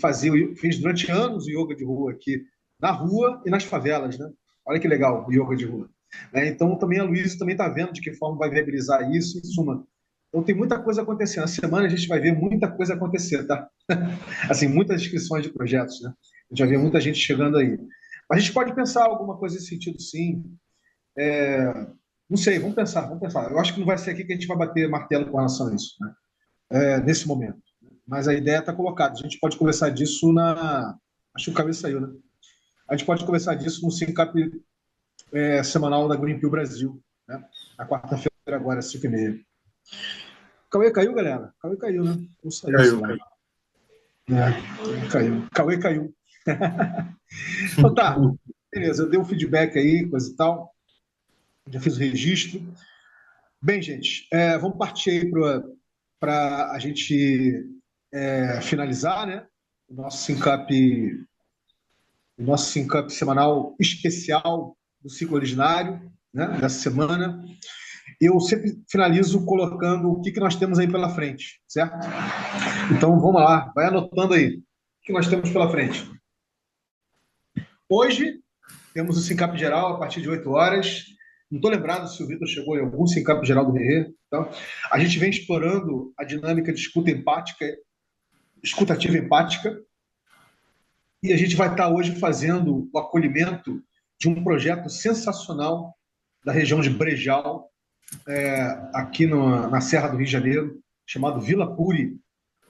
fez durante anos o yoga de rua aqui, na rua e nas favelas, né? Olha que legal o yoga de rua. Então, também a Luísa também está vendo de que forma vai viabilizar isso, em suma. Então, tem muita coisa acontecendo. Na semana a gente vai ver muita coisa acontecer, tá? Assim, muitas inscrições de projetos, né? A gente vai ver muita gente chegando aí. Mas a gente pode pensar alguma coisa nesse sentido, sim. Não sei, vamos pensar, vamos pensar. Eu acho que não vai ser aqui que a gente vai bater martelo com relação a isso, né? Nesse momento. Mas a ideia está colocada. A gente pode conversar disso na. Acho que o cabeça saiu, né? A gente pode conversar disso no Syncap semanal da Greenpeace Brasil, né? Na quarta-feira, agora, às 5h30. Cauê caiu, galera? Cauê caiu, né? Não saiu, sei lá. Caiu. Cauê caiu. Então tá, beleza, eu dei um feedback aí, coisa e tal. Já fiz o registro. Bem, gente, vamos partir aí para a gente finalizar, né? O nosso Syncap semanal especial do ciclo originário, né? Dessa semana. Eu sempre finalizo colocando o que que nós temos aí pela frente, certo? Então vamos lá, vai anotando aí o que nós temos pela frente. Hoje temos o Sincap Geral a partir de 8 horas. Não estou lembrado se o Vitor chegou em algum Sincap Geral do Rerê. Então, a gente vem explorando a dinâmica de escuta empática, escutativa empática, e a gente vai estar hoje fazendo o acolhimento de um projeto sensacional da região de Brejal, aqui na Serra do Rio de Janeiro, chamado Vila Puri,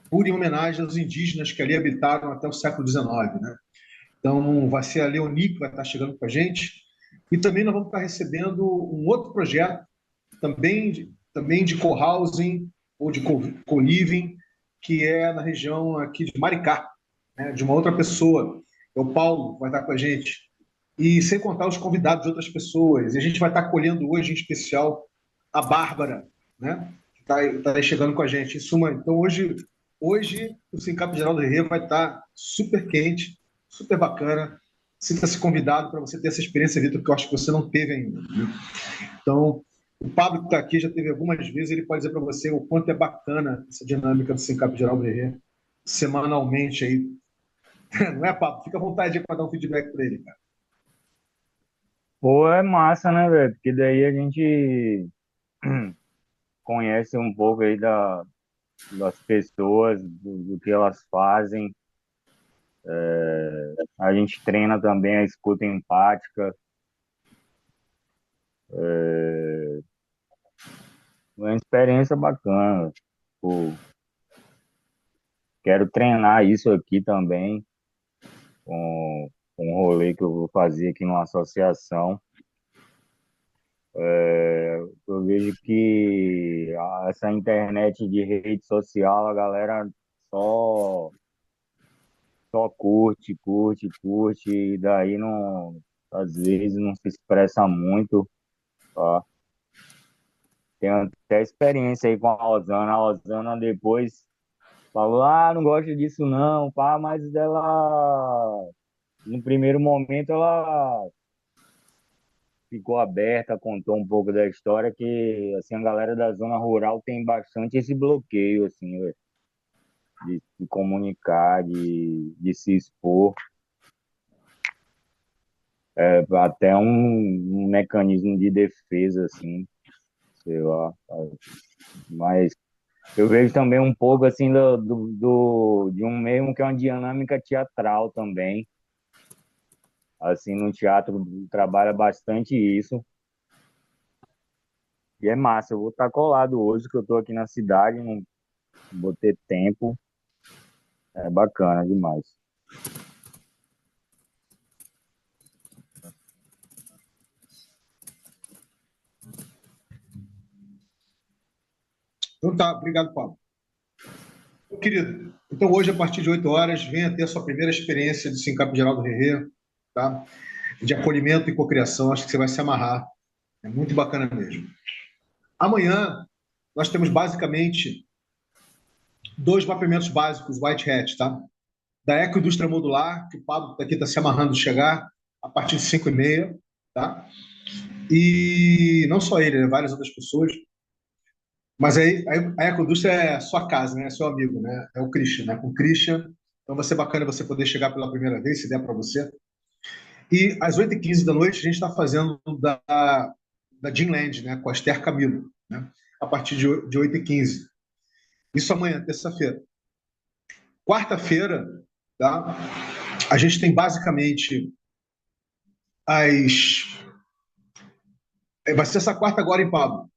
Puri em homenagem aos indígenas que ali habitaram até o século XIX, né? Então, vai ser a Leoni que vai estar chegando com a gente, e também nós vamos estar recebendo um outro projeto, também de co-housing ou de co-living, que é na região aqui de Maricá, né? De uma outra pessoa, é o Paulo, vai estar com a gente, e sem contar os convidados de outras pessoas. E a gente vai estar acolhendo hoje, em especial, a Bárbara, né? Que está aí chegando com a gente. Em suma, então, hoje o Sincap Geral do Rio vai estar super quente, super bacana. Sinta-se convidado para você ter essa experiência, Vitor, que eu acho que você não teve ainda, né? Então, o Pablo, que está aqui, já teve algumas vezes, ele pode dizer para você o quanto é bacana essa dinâmica do Sincap Geral do Rio, semanalmente aí. Não é, Pablo? Fica à vontade para dar um feedback para ele, cara. Pô, é massa, né, velho? Porque daí a gente conhece um pouco aí das pessoas, do que elas fazem. A gente treina também a escuta empática. É uma experiência bacana. Pô, quero treinar isso aqui também com um rolê que eu vou fazer aqui numa associação. Eu vejo que essa internet de rede social, a galera só, só curte, curte, curte, e daí não, às vezes não se expressa muito, tá? Tenho até experiência aí com a Rosana. A Rosana depois falou, não gosto disso não, pá, mas ela, no primeiro momento, ela ficou aberta, contou um pouco da história, que assim, a galera da zona rural tem bastante esse bloqueio, assim, velho, de se comunicar, de se expor, até um mecanismo de defesa, assim, sei lá. Mas eu vejo também um pouco, assim, de um mesmo que é uma dinâmica teatral também. Assim, no teatro trabalha bastante isso. E é massa, eu vou estar colado hoje, que eu tô aqui na cidade, não vou ter tempo. É bacana demais. Então tá, obrigado, Paulo. Meu querido, então hoje, a partir de 8 horas, venha ter a sua primeira experiência de Sincap Geral do Rerê, tá? De acolhimento e cocriação, acho que você vai se amarrar. É muito bacana mesmo. Amanhã, nós temos basicamente dois mapeamentos básicos White Hat, tá? Da ecoindústria modular, que o Pablo aqui está se amarrando de chegar, a partir de 5h30, tá? E não só ele, né? Várias outras pessoas. Mas aí a ecoindústria é a sua casa, né? É seu amigo, né? É o Christian, né? Com o Christian, então vai ser bacana você poder chegar pela primeira vez, se der para você. E às 8h15 da noite, a gente está fazendo da Dreamland, né? Com a Esther Camilo, né? A partir de 8h15. Isso amanhã, terça-feira. Quarta-feira, tá? A gente tem basicamente as. Vai ser essa quarta agora em Pablo.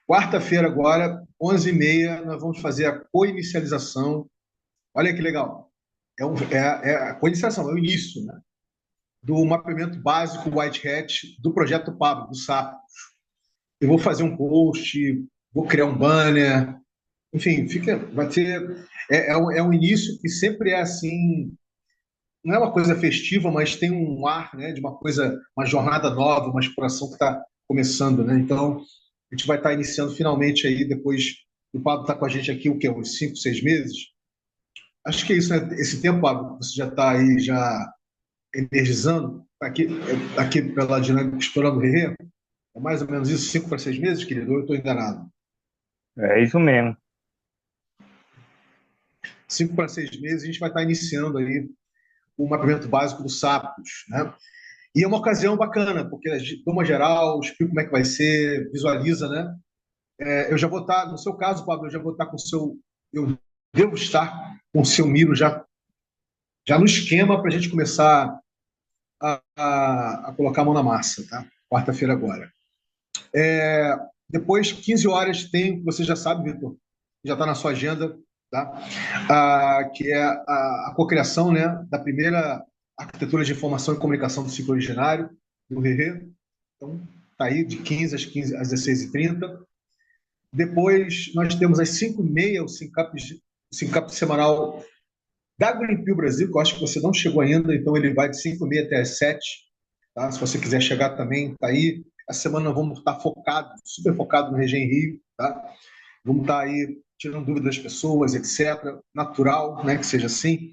Quarta-feira agora, 11h30, nós vamos fazer a co-inicialização. Olha que legal. A co-inicialização, é o início, né? Do mapeamento básico White Hat do projeto Pablo, do SAP. Eu vou fazer um post, vou criar um banner, enfim, vai ter. É um início que sempre é assim, não é uma coisa festiva, mas tem um ar, né, de uma coisa, uma jornada nova, uma exploração que está começando, né? Então, a gente vai estar iniciando finalmente aí, depois o Pablo está com a gente aqui, o quê? Uns 5, 6 meses? Acho que é isso, né? Esse tempo, Pablo, você já está aí, já energizando, tá aqui pela dinâmica Explorando o Rerê. É mais ou menos isso, 5 para 6 meses, querido? Ou eu estou enganado? É isso mesmo. 5 para 6 meses, a gente vai estar iniciando aí o mapeamento básico dos sapos, né? E é uma ocasião bacana, porque toma geral, explica como é que vai ser, visualiza, né? Eu já vou estar, no seu caso, Pablo, eu já vou estar com o seu. Eu devo estar com o seu Miro já no esquema para a gente começar a colocar a mão na massa, tá? Quarta-feira agora. Depois, 15 horas, tem, você já sabe, Vitor, já está na sua agenda, tá? Que é a cocriação, né, da primeira arquitetura de informação e comunicação do ciclo originário, do RERE. Então, está aí de 15 às 16h30. Depois, nós temos às 5h30 o Syncap semanal da Greenpeace Brasil, que eu acho que você não chegou ainda, então ele vai de 5h30 até às 7h. Tá? Se você quiser chegar também, está aí. Essa semana nós vamos estar focados, super focados no Regen Rio. Tá? Vamos estar aí tirando dúvidas das pessoas, etc. Natural, né, que seja assim.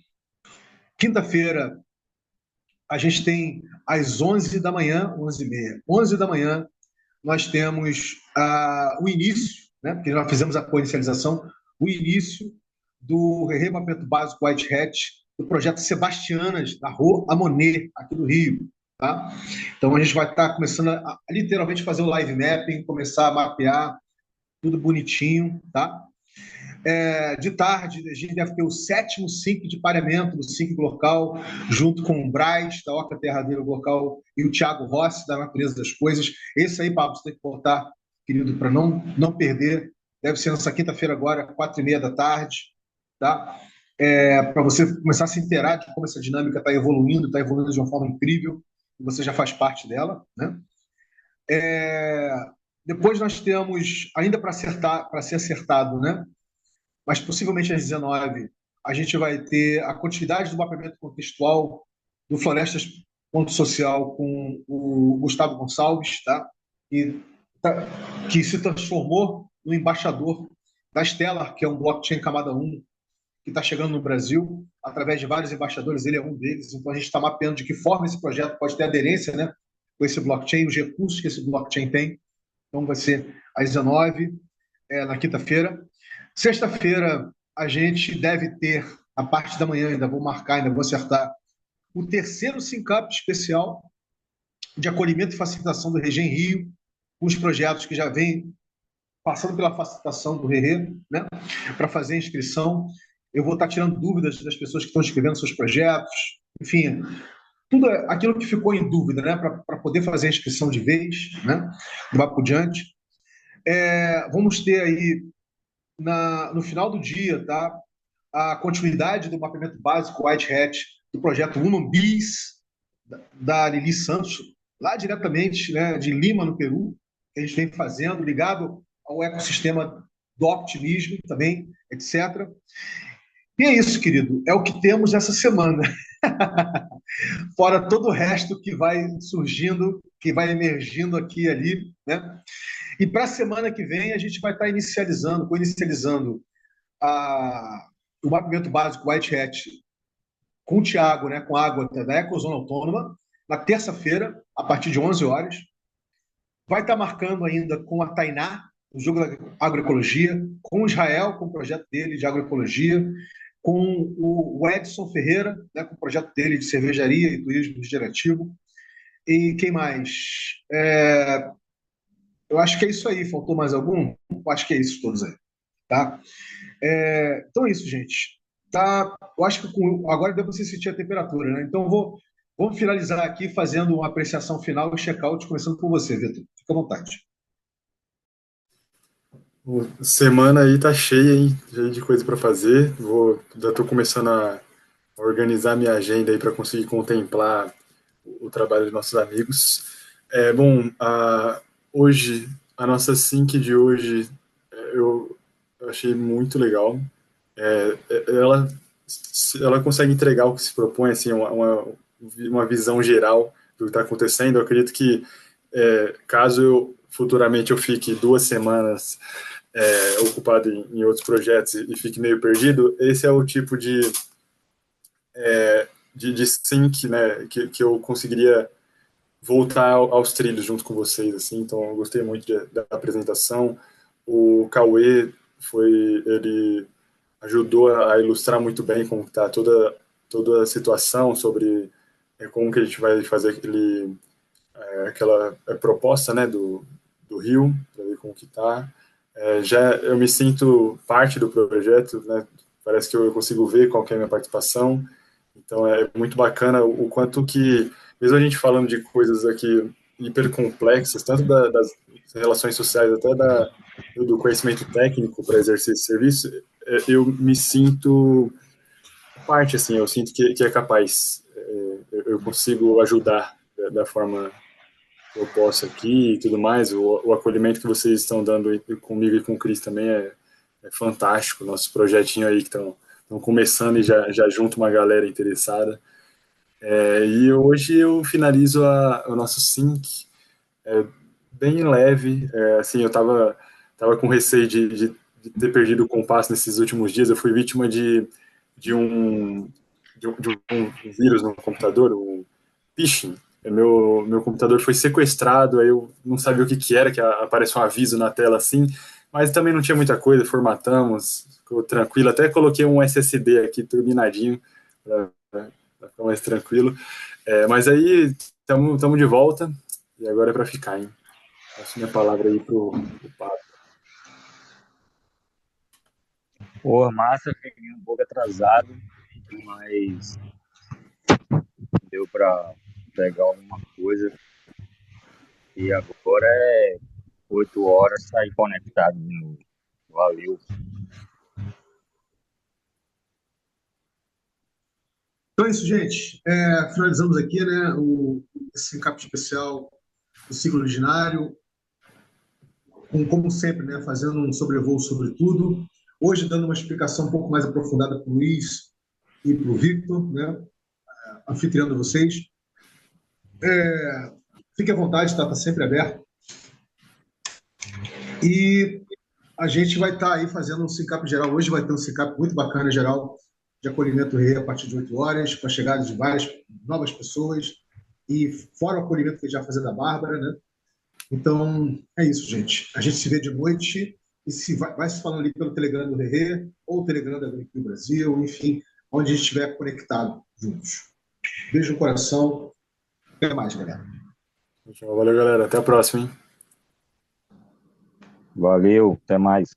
Quinta-feira, a gente tem às 11 da manhã, 11h30. 11 da manhã, nós temos o início, né, porque nós fizemos a co-inicialização, o início do remapeamento básico White Hat, do projeto Sebastianas, da Rua Amonet, aqui do Rio. Tá? Então, a gente vai estar começando a literalmente fazer o live mapping, começar a mapear tudo bonitinho. Tá? De tarde, a gente deve ter o 7º sync de pareamento do sync local, junto com o Braz, da Oca Terradeiro local, e o Thiago Rossi, da Natureza das Coisas. Esse aí, Pablo, você tem que botar, querido, para não perder. Deve ser nessa quinta-feira agora, 4h30 da tarde. Tá? Para você começar a se inteirar de como essa dinâmica está evoluindo de uma forma incrível, e você já faz parte dela. Né? Depois nós temos, ainda para ser acertado, né? Mas possivelmente às 19h, a gente vai ter a continuidade do mapeamento contextual do Florestas Ponto Social com o Gustavo Gonçalves, tá? Que se transformou no embaixador da Stellar, que é um blockchain camada 1, que está chegando no Brasil, através de vários embaixadores, ele é um deles. Então, a gente está mapeando de que forma esse projeto pode ter aderência, né, com esse blockchain, os recursos que esse blockchain tem. Então, vai ser às 19h, na quinta-feira. Sexta-feira, a gente deve ter, a parte da manhã, ainda vou marcar, ainda vou acertar, o terceiro Syncap especial de acolhimento e facilitação do Regen Rio, com os projetos que já vêm passando pela facilitação do RERE, né, para fazer a inscrição. Eu vou estar tirando dúvidas das pessoas que estão escrevendo seus projetos, enfim, tudo aquilo que ficou em dúvida, né, para poder fazer a inscrição de vez, né, vai por diante. Vamos ter aí, no final do dia, tá, a continuidade do mapeamento básico White Hat, do projeto Human Bees, da Lili Santos, lá diretamente, né, de Lima, no Peru, que a gente vem fazendo, ligado ao ecossistema do optimismo também, etc. E é isso, querido, é o que temos essa semana. Fora todo o resto que vai surgindo, que vai emergindo aqui e ali, né? E para a semana que vem a gente vai estar inicializando o mapeamento básico White Hat com o Thiago, né, com a água da Ecozona Autônoma, na terça-feira, a partir de 11 horas. Vai estar marcando ainda com a Tainá, o jogo da agroecologia, com o Israel, com o projeto dele de agroecologia, com o Edson Ferreira, né, com o projeto dele de cervejaria e turismo regenerativo. E quem mais? Eu acho que é isso aí. Faltou mais algum? Eu acho que é isso todos aí. Tá? Então é isso, gente. Tá? Eu acho que agora deu para você sentir a temperatura, né? Então vamos finalizar aqui fazendo uma apreciação final e check-out, começando com você, Vitor. Fica à vontade. Semana aí tá cheia, hein? Cheia de coisa para fazer. Já estou começando a organizar minha agenda aí para conseguir contemplar o trabalho dos nossos amigos. Bom, hoje, a nossa sync de hoje, eu achei muito legal. Ela consegue entregar o que se propõe, assim, uma visão geral do que está acontecendo. Eu acredito que, caso futuramente eu fique 2 semanas ocupado em outros projetos e fique meio perdido, esse é o tipo de sync, né, que eu conseguiria voltar aos trilhos junto com vocês, assim, então eu gostei muito da apresentação. O Cauê ele ajudou a ilustrar muito bem como está toda a situação sobre como que a gente vai fazer aquela proposta, né, do Rio, para ver como que está. Já eu me sinto parte do projeto, né, parece que eu consigo ver qual que é a minha participação, então é muito bacana o quanto que, mesmo a gente falando de coisas aqui hiper complexas, tanto das relações sociais até do conhecimento técnico para exercer esse serviço, eu me sinto parte, assim, eu sinto que é capaz, eu consigo ajudar da forma que eu posso aqui e tudo mais, o acolhimento que vocês estão dando comigo e com o Cris também é fantástico, nossos projetinhos aí que estão começando e já junto uma galera interessada. E hoje eu finalizo o nosso sync bem leve, assim, eu tava com receio de ter perdido o compasso nesses últimos dias, eu fui vítima de um, de um vírus no computador, um phishing. Meu computador foi sequestrado, aí eu não sabia o que era, que aparece um aviso na tela assim, mas também não tinha muita coisa, formatamos, ficou tranquilo, até coloquei um SSD aqui turbinadinho para ficar mais tranquilo. Mas aí estamos de volta e agora é para ficar, hein? Passo minha palavra aí pro Pablo. Pô, massa, fiquei um pouco atrasado, mas deu pra pegar alguma coisa. E agora é 8 horas, sair conectado de novo. Valeu. Então é isso, gente. Finalizamos aqui, né, esse encap especial do ciclo ordinário, como sempre, né, fazendo um sobrevoo sobre tudo. Hoje, dando uma explicação um pouco mais aprofundada para o Luiz e para o Victor, né, anfitriando vocês. Fique à vontade, está sempre aberto. E a gente vai estar aí fazendo um SICAP geral. Hoje vai ter um SICAP muito bacana geral de acolhimento rei a partir de 8 horas, com a chegada de várias novas pessoas, e fora o acolhimento que a gente já fazia da Bárbara, né? Então, é isso, gente. A gente se vê de noite e vai se falando ali pelo Telegram do Rerê ou o Telegram da Green do Brasil, enfim, onde a gente estiver conectado juntos. Beijo no coração. Até mais, galera. Valeu, galera. Até a próxima, hein? Valeu, até mais.